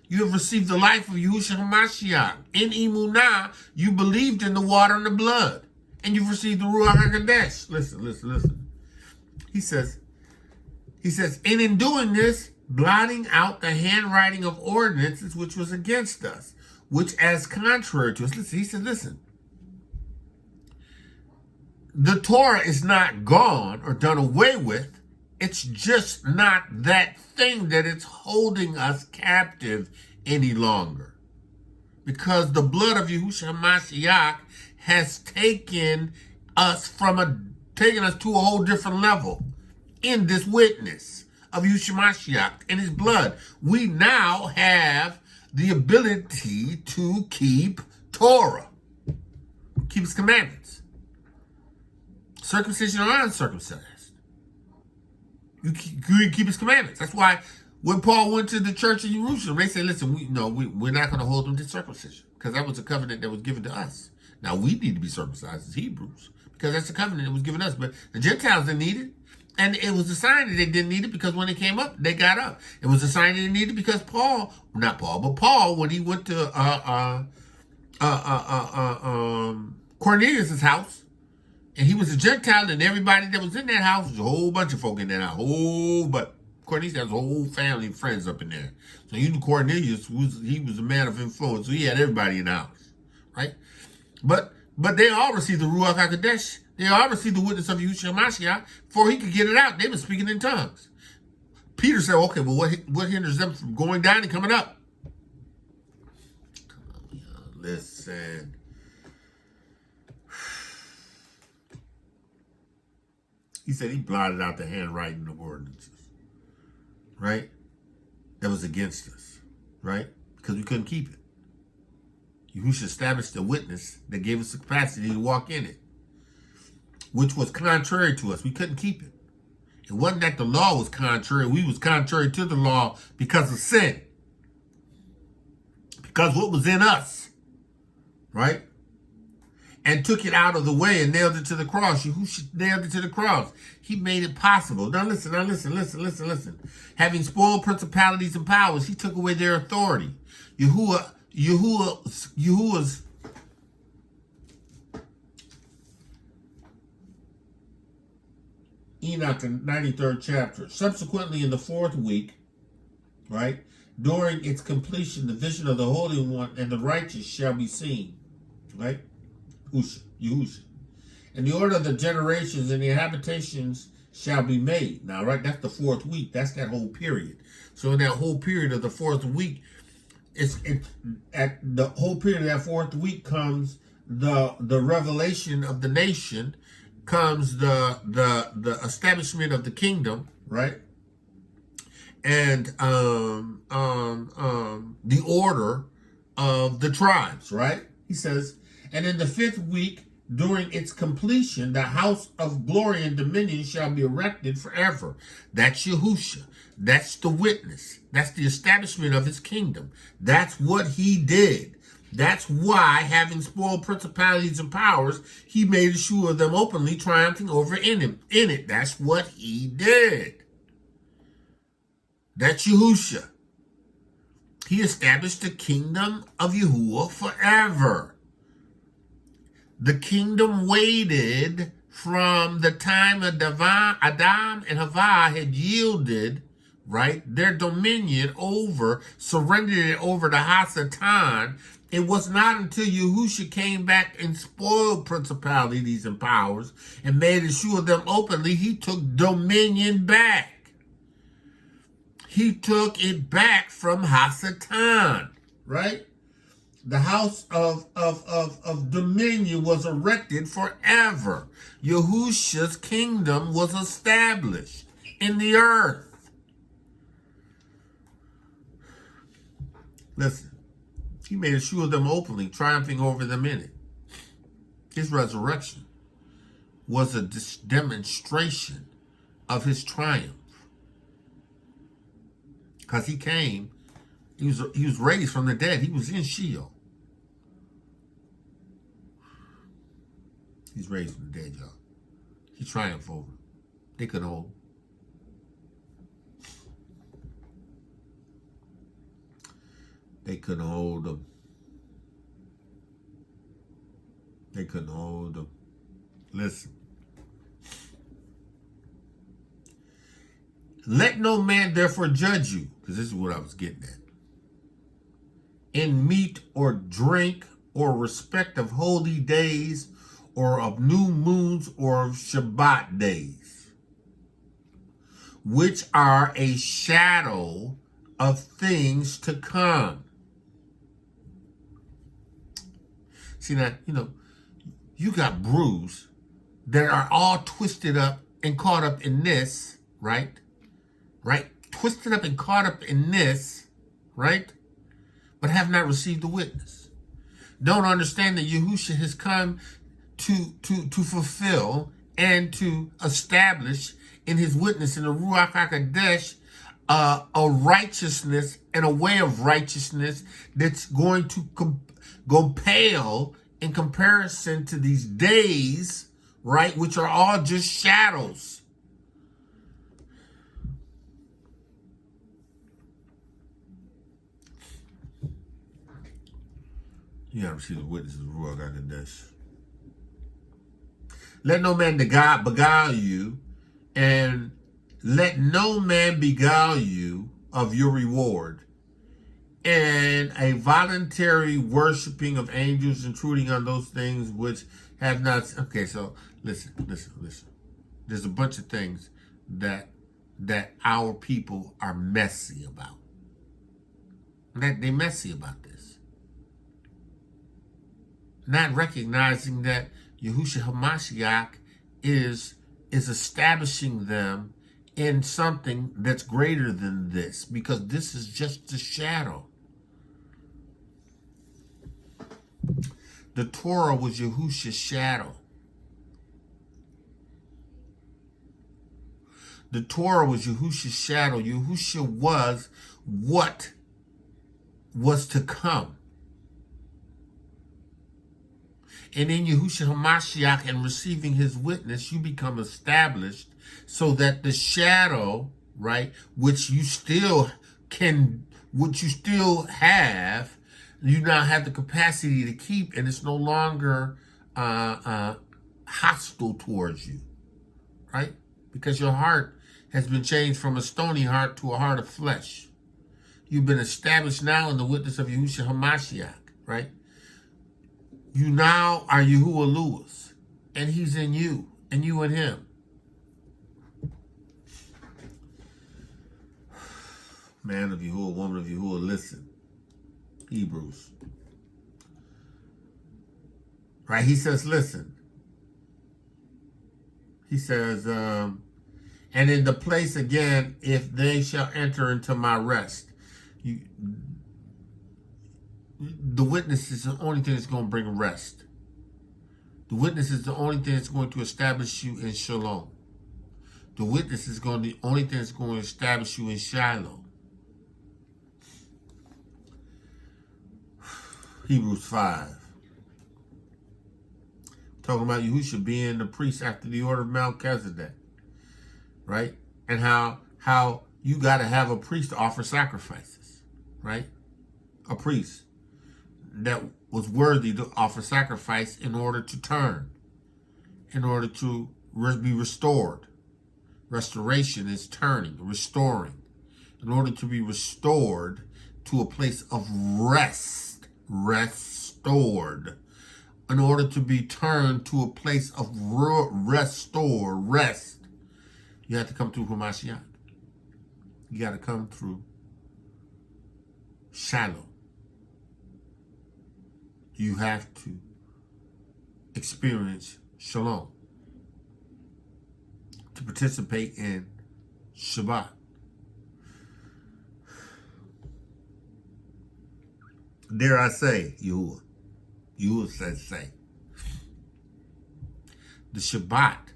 You have received the life of Yahushua HaMashiach. In Emunah, you believed in the water and the blood, and you've received the Ruach HaKodesh. Listen. He says, and in doing this, blotting out the handwriting of ordinances which was against us, which as contrary to us. Listen, he said, listen, the Torah is not gone or done away with. It's just not that thing that it's holding us captive any longer. Because the blood of Yahushua Mashiach has taken us to a whole different level in this witness of Yahushua Mashiach and his blood. We now have the ability to keep Torah, keep his commandments, circumcision or uncircumcised. You keep his commandments. That's why when Paul went to the church in Jerusalem, they said, listen, we're not going to hold them to circumcision because that was a covenant that was given to us. Now we need to be circumcised as Hebrews because that's the covenant that was given us. But the Gentiles didn't need it. And it was a sign that they didn't need it because when they came up, they got up. It was a sign they didn't need it because Paul, when he went to Cornelius' house, and he was a Gentile, and everybody that was in that house was a whole bunch of folk in that house. But Cornelius has a whole family of friends up in there. So you knew Cornelius, he was a man of influence, so he had everybody in the house, right? But they all received the Ruach HaKodesh. They all received the witness of Yahushua Mashiach before he could get it out. They were speaking in tongues. Peter said, okay, well, what hinders them from going down and coming up? Come on, y'all, listen. He said he blotted out the handwriting of ordinances, right? That was against us, right? Because we couldn't keep it. Yahushua established a witness that gave us the capacity to walk in it, which was contrary to us. We couldn't keep it. It wasn't that the law was contrary. We was contrary to the law because of sin. Because what was in us, right? And took it out of the way and nailed it to the cross. Yahushua nailed it to the cross. He made it possible. Now listen. Having spoiled principalities and powers, he took away their authority. Yahuwah's Enoch, the 93rd chapter. Subsequently, in the 4th week, right, during its completion, the vision of the Holy One and the righteous shall be seen, right? Yahusha. And the order of the generations and the habitations shall be made. Now, right, that's the 4th week. That's that whole period. So in that whole period of the 4th week, at the whole period of that 4th week comes the revelation of the nation, comes the establishment of the kingdom, right? And the order of the tribes, right? He says, and in the 5th week, during its completion, the house of glory and dominion shall be erected forever. That's Yahusha. That's the witness. That's the establishment of his kingdom. That's what he did. That's why, having spoiled principalities and powers, he made sure of them openly, triumphing over in it. That's what he did. That's Yahusha. He established the kingdom of Yahuah forever. The kingdom waited from the time of Adam and Havah had yielded, right, their dominion over, surrendered it over to Hasatan. It was not until Yahusha came back and spoiled principalities and powers and made sure of them openly, he took dominion back. He took it back from Hasatan, right? The house of dominion was erected forever. Yahusha's kingdom was established in the earth. Listen, he made sure of them openly, triumphing over them in it. His resurrection was a demonstration of his triumph. Because he came, he was raised from the dead. He was in Sheol. He's raised from the dead, y'all. He triumphed over them. They couldn't hold him. They couldn't hold him. They couldn't hold him. Listen. Let no man therefore judge you, because this is what I was getting at, in meat or drink or respect of holy days or of new moons or of Shabbat days, which are a shadow of things to come. See now, you got brews that are all twisted up and caught up in this, right? Right? Twisted up and caught up in this, right? But have not received the witness. Don't understand that Yahusha has come to fulfill and to establish in his witness in the Ruach HaKodesh a righteousness and a way of righteousness that's going to go pale in comparison to these days, right, which are all just shadows. You gotta receive the witness of the Ruach HaKodesh. Let no man beguile you, and let no man beguile you of your reward, and a voluntary worshiping of angels, intruding on those things which have not. Okay, so listen. There's a bunch of things that our people are messy about. They're messy about this. Not recognizing that Yahushua HaMashiach is establishing them in something that's greater than this, because this is just a shadow. The Torah was Yahusha's shadow. The Torah was Yahusha's shadow. Yahusha was what was to come. And in Yahushua HaMashiach and receiving his witness, you become established so that the shadow, right, which you still have, you now have the capacity to keep, and it's no longer hostile towards you, right? Because your heart has been changed from a stony heart to a heart of flesh. You've been established now in the witness of Yahushua HaMashiach, right? You now are Yahuah Lewis, and he's in you, and you in him. Man of Yahuah, woman of Yahuah, listen. Hebrews. Right, he says, listen. He says, and in the place again, if they shall enter into my rest. The witness is the only thing that's going to bring rest. The witness is the only thing that's going to establish you in shalom. The witness is the only thing that's going to establish you in Shiloh. Hebrews 5. Talking about Yahusha being the priest after the order of Melchizedek. Right? And how you got to have a priest to offer sacrifices. Right? A priest that was worthy to offer sacrifice in order to turn, in order to be restored. Restoration is turning, restoring. In order to be restored to a place of rest, restored. In order to be turned to a place of rest, you have to come through Hamashiach. You got to come through Shiloh. You have to experience shalom to participate in Shabbat. Dare I say, Yahuah? Yahuah says say. The Shabbat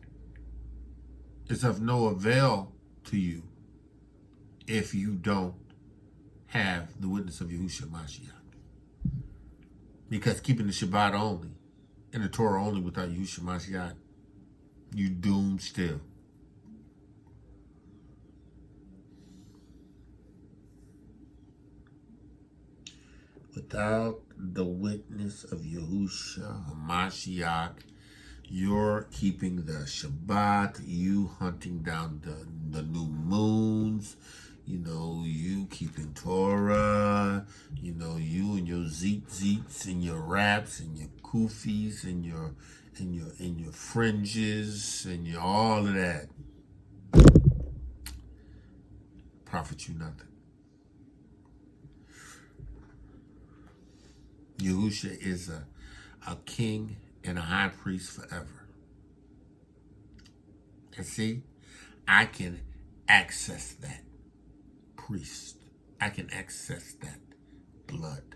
is of no avail to you if you don't have the witness of Yahushua Mashiach. Because keeping the Shabbat only and the Torah only without Yahushua Mashiach, you doomed still. Without the witness of Yahushua Mashiach, You're keeping the Shabbat, you hunting down the new moons, you keeping Torah, you and your zeets and your wraps and your kufis and your fringes and your all of that. Profit you nothing. Yahusha is a king and a high priest forever. And see, I can access that priest. I can access that blood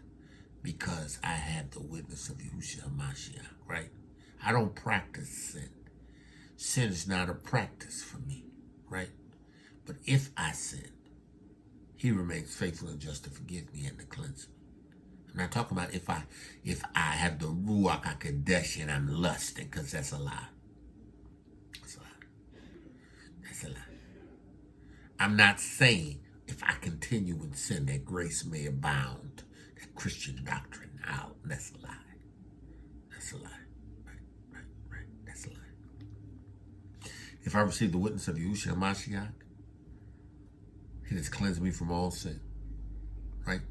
because I have the witness of Yahushua HaMashiach, right? I don't practice sin. Sin is not a practice for me, right? But if I sin, he remains faithful and just to forgive me and to cleanse me. I'm not talking about if I have the Ruach HaKodesh and I'm lusting, because that's a lie. That's a lie. That's a lie. I'm not saying if I continue in sin that grace may abound, that Christian doctrine out. That's a lie. That's a lie. Right. That's a lie. If I receive the witness of Yahushua HaMashiach, he has cleansed me from all sin. Right?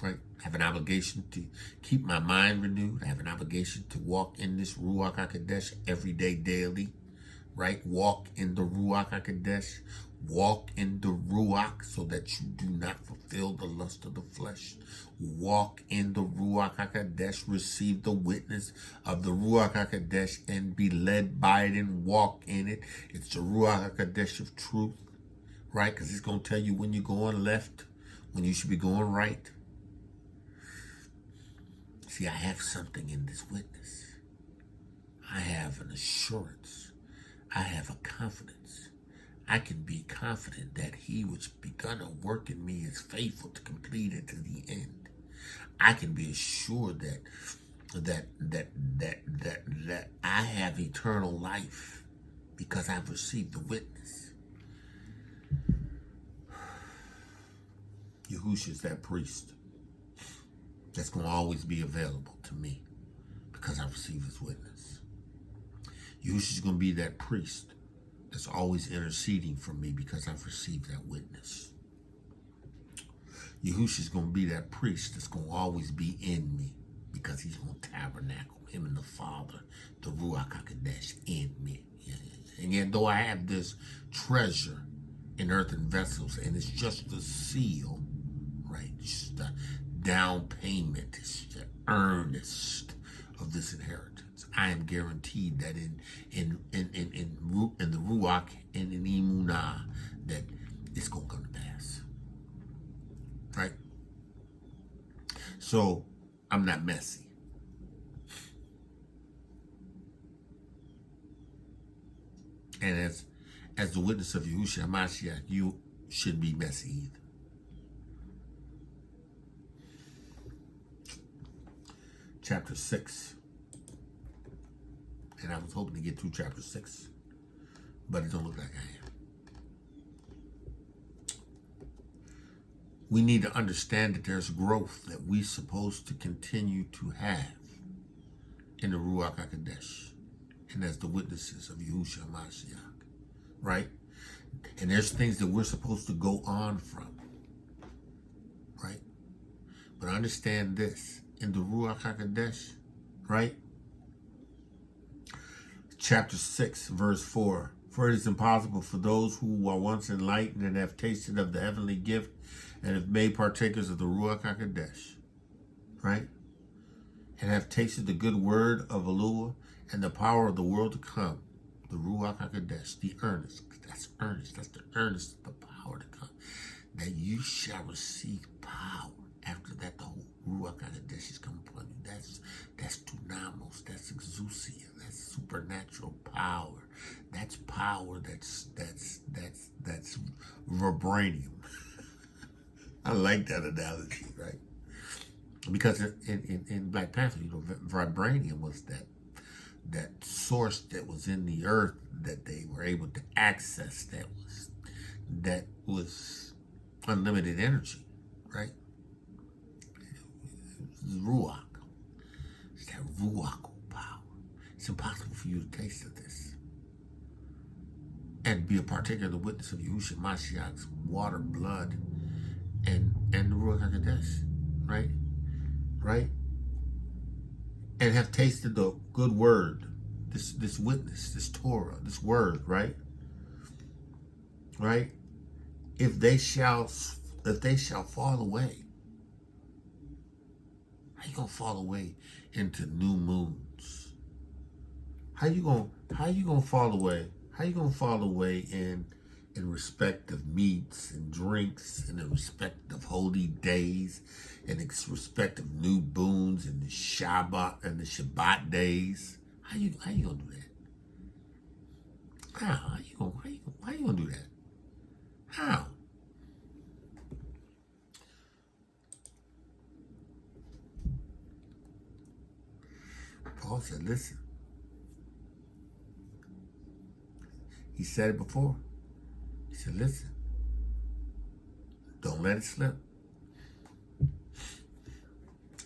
Right? I have an obligation to keep my mind renewed. I have an obligation to walk in this Ruach HaKodesh every day, daily. Right? Walk in the Ruach HaKodesh. Walk in the Ruach so that you do not fulfill the lust of the flesh. Walk in the Ruach HaKodesh. Receive the witness of the Ruach HaKodesh and be led by it and walk in it. It's the Ruach HaKodesh of truth. Right? Because it's going to tell you when you're going left, when you should be going right. See, I have something in this witness. I have an assurance. I have a confidence. I can be confident that he which begun a work in me is faithful to complete it to the end. I can be assured that I have eternal life because I've received the witness. Yahusha is that priest that's going to always be available to me because I receive his witness. Yahusha is going to be that priest that's always interceding for me because I've received that witness. Yahusha is going to be that priest that's going to always be in me because he's going to tabernacle, him and the Father, the Ruach HaKodesh in me. And yet, though I have this treasure in earthen vessels, and it's just the seal, right? It's just the down payment, it's the earnest of this inheritance. I am guaranteed that in the Ruach and in Emunah that it's going to come to pass. Right? So, I'm not messy. And as the witness of Yahushua HaMashiach, you shouldn't be messy either. Chapter 6. And I was hoping to get through chapter 6, but it don't look like I am. We need to understand that there's growth that we're supposed to continue to have in the Ruach HaKodesh and as the witnesses of Yahushua HaMashiach, right? And there's things that we're supposed to go on from, right? But understand this, in the Ruach HaKodesh, right? Chapter 6, verse 4. For it is impossible for those who are once enlightened and have tasted of the heavenly gift and have made partakers of the Ruach HaKodesh, right? And have tasted the good word of Elohiym and the power of the world to come, the Ruach HaKodesh, the earnest. That's earnest. That's the earnest of the power to come. That you shall receive power. After that, the whole Ruach HaKodesh is coming upon you. That's dunamos. That's exousia. That's supernatural power. That's power. That's vibranium. I like that analogy, right? Because in Black Panther, vibranium was that source that was in the earth that they were able to access. That was unlimited energy, right? Ruach. It's that Ruach power. It's It's impossible for you to taste of this and be a partaker of the witness of Yahushua Mashiach's water, blood, and the Ruach HaKodesh, right? Right? And have tasted the good word, this witness, this Torah, this word, right? Right? If they shall fall away, how you gonna fall away into new moons? How you gonna fall away? How you gonna fall away in respect of meats and drinks, and in respect of holy days, and in respect of new moons and the Shabbat days? How you gonna do that? How you gonna do that? How? Paul said, listen. He said it before. He said, listen. Don't let it slip.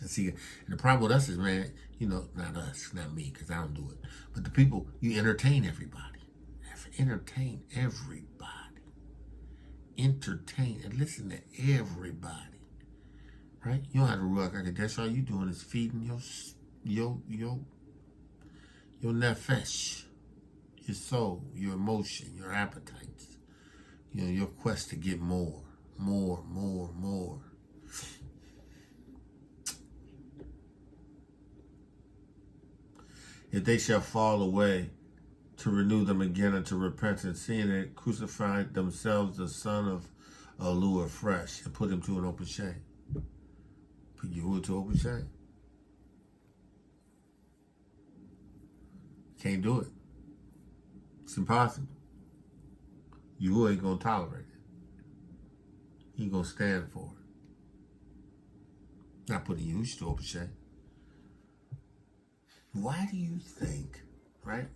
And see, and the problem with us is, man, not us, not me, because I don't do it. But the people, you entertain everybody. Entertain everybody. Entertain and listen to everybody. Right? You don't have to Ruach HaKodesh. All you doing is feeding your nefesh, your soul, your emotion, your appetites. Your quest to get more. If they shall fall away, to renew them again unto repentance, seeing they crucified themselves the son of Elohiym afresh, and put him to an open shame. Put Yahuah to open shame. Can't do it. It's impossible. Yahuah ain't gonna tolerate it. He ain't gonna stand for it. Not putting Yahuah to open shame. Why do you think, right?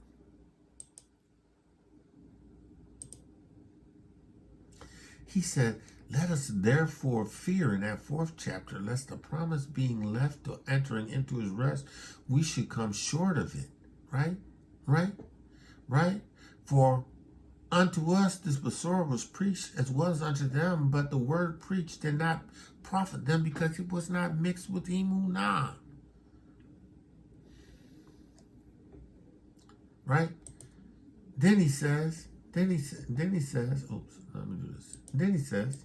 He said, let us therefore fear in that 4th chapter, lest the promise being left or entering into his rest, we should come short of it. Right? For unto us this Besorah was preached as well as unto them, but the word preached did not profit them because it was not mixed with emunah. Right? Then he says, oops, let me do this. Then he says,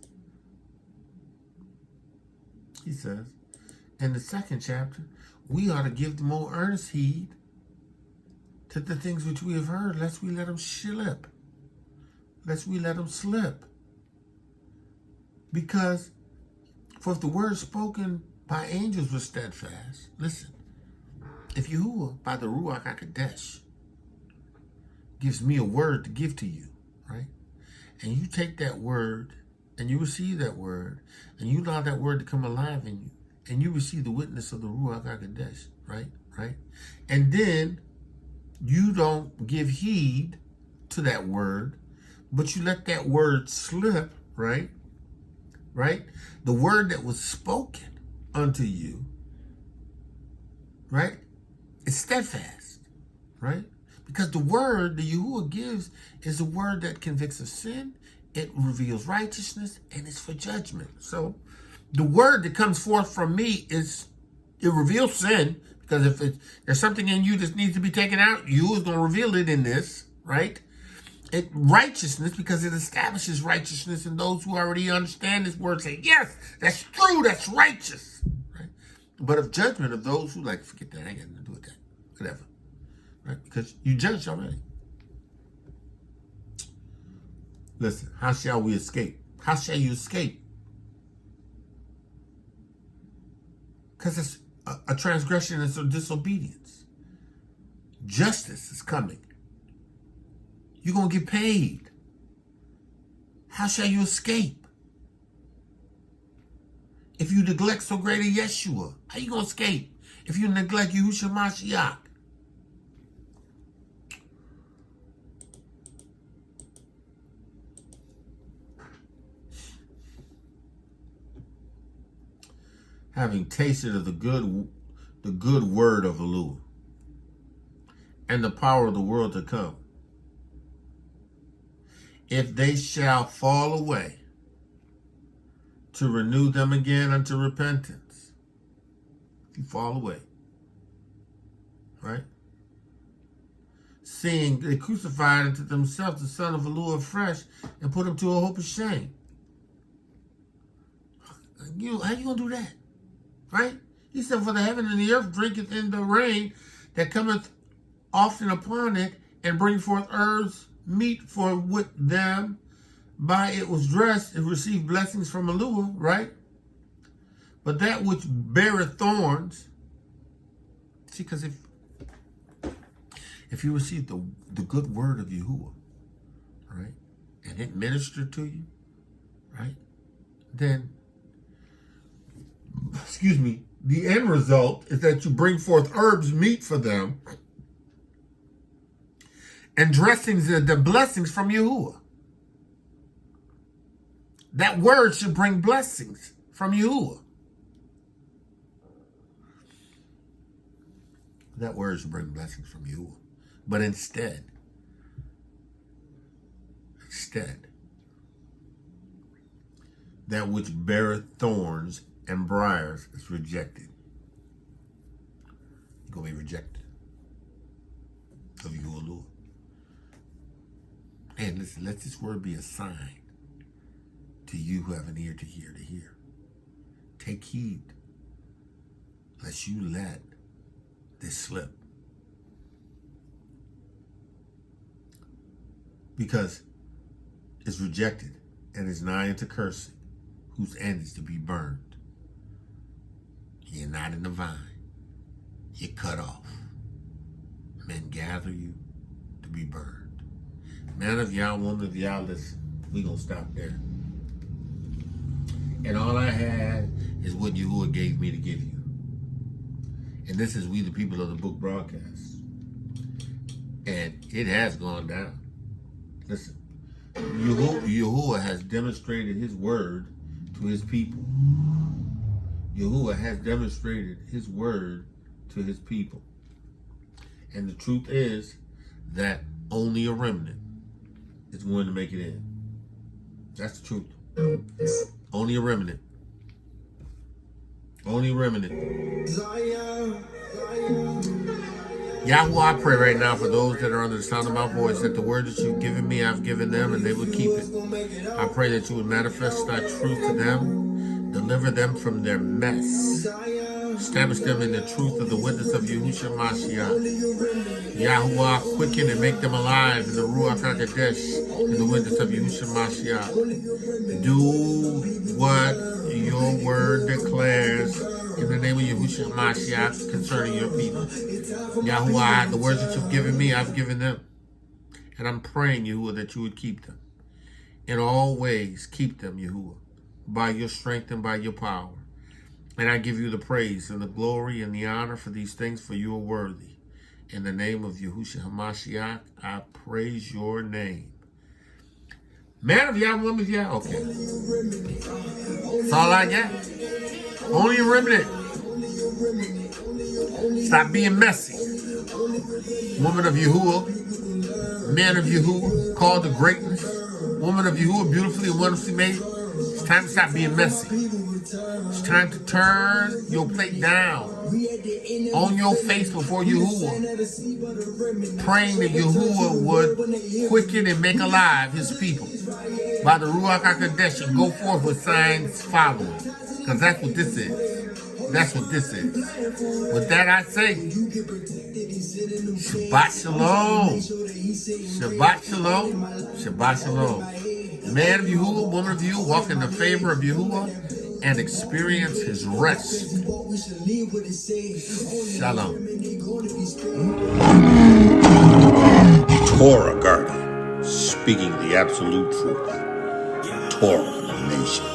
in the 2nd chapter, we ought to give the more earnest heed to the things which we have heard, lest we let them slip. Because, for if the word spoken by angels was steadfast, listen, if Yahuah, by the Ruach HaKodesh, gives me a word to give to you, right? And you take that word, and you receive that word, and you allow that word to come alive in you, and you receive the witness of the Ruach HaKodesh, right? And then you don't give heed to that word, but you let that word slip, right? The word that was spoken unto you, right, is steadfast, right? Because the word that Yahuah gives is a word that convicts of sin, it reveals righteousness, and it's for judgment. So the word that comes forth from me it reveals sin, because if there's something in you that needs to be taken out, Yahuah is going to reveal it in this, right? Righteousness, because it establishes righteousness in those who already understand this word, say, yes, that's true, that's righteous, right? But of judgment of those who forget that, I ain't got nothing to do with that, whatever. Right? Because you judged already. Listen, how shall we escape? How shall you escape? Because it's a transgression, it's a disobedience. Justice is coming. You're going to get paid. How shall you escape? If you neglect so great a Yeshua, how you going to escape? If you neglect Yahushua Mashiach, having tasted of the good word of Elohiym, and the power of the world to come. If they shall fall away, to renew them again unto repentance. If you fall away, right? Seeing they crucified unto themselves the son of Yahuah afresh and put him to a hope of shame. How you gonna do that? Right? He said, for the heaven and the earth drinketh in the rain that cometh often upon it, and bring forth herbs meet for with them by it was dressed and received blessings from Yahuah, right? But that which beareth thorns, see, because if you receive the good word of Yahuah, right, and it ministered to you, right, then, excuse me, the end result is that you bring forth herbs meet for them and dressings and the blessings from Yahuah. That word should bring blessings from Yahuah. That word should bring blessings from Yahuah. But instead, that which beareth thorns and briars is rejected. You're going to be rejected of Yahuah. And listen, let this word be a sign to you who have an ear to hear, to hear. Take heed, lest you let this slip. Because it's rejected and is nigh unto cursing, whose end is to be burned. You're not in the vine. You're cut off. Men gather you to be burned. Man of Yah, woman of Yah, listen, we're going to stop there. And all I had is what Yahuah gave me to give you. And this is We the People of the Book broadcast. And it has gone down. Listen, Yahuah has demonstrated his word to his people. Yahuah has demonstrated his word to his people. And the truth is that only a remnant is going to make it in. That's the truth. Only a remnant. Only a remnant. Yahuah, I pray right now for those that are under the sound of my voice that the word that you've given me, I've given them, and they will keep it. I pray that you would manifest thy truth to them, deliver them from their mess, establish them in the truth of the witness of Yahusha Mashiach. Yahuah, quicken and make them alive in the Ruach HaKodesh, in the witness of Yahusha Mashiach. Do what your word declares in the name of Yahusha Mashiach concerning your people. Yahuah, the words that you've given me, I've given them. And I'm praying, Yahuah, that you would keep them. In all ways, keep them, Yahuah, by your strength and by your power. And I give you the praise and the glory and the honor for these things, for you are worthy. In the name of Yahusha HaMashiach, I praise your name. Man of Yah, woman of Yah, okay. That's all I got. Only a remnant. Stop being messy. Woman of Yahuah, man of Yahuah, called to greatness. Woman of Yahuah, beautifully and wonderfully made. It's time to stop being messy. It's time to turn your plate down on your face before Yahuah, praying that Yahuah would quicken and make alive his people by the Ruach HaKodesh and go forth with signs following. Because that's what this is. That's what this is. With that I say, Shabbat Shalom. Shabbat Shalom. Shabbat Shalom. Man of Yahuah, woman of Yahuah, walk in the favor of Yahuah and experience his rest. Shalom. Torah Garden, speaking the absolute truth. Torah nation.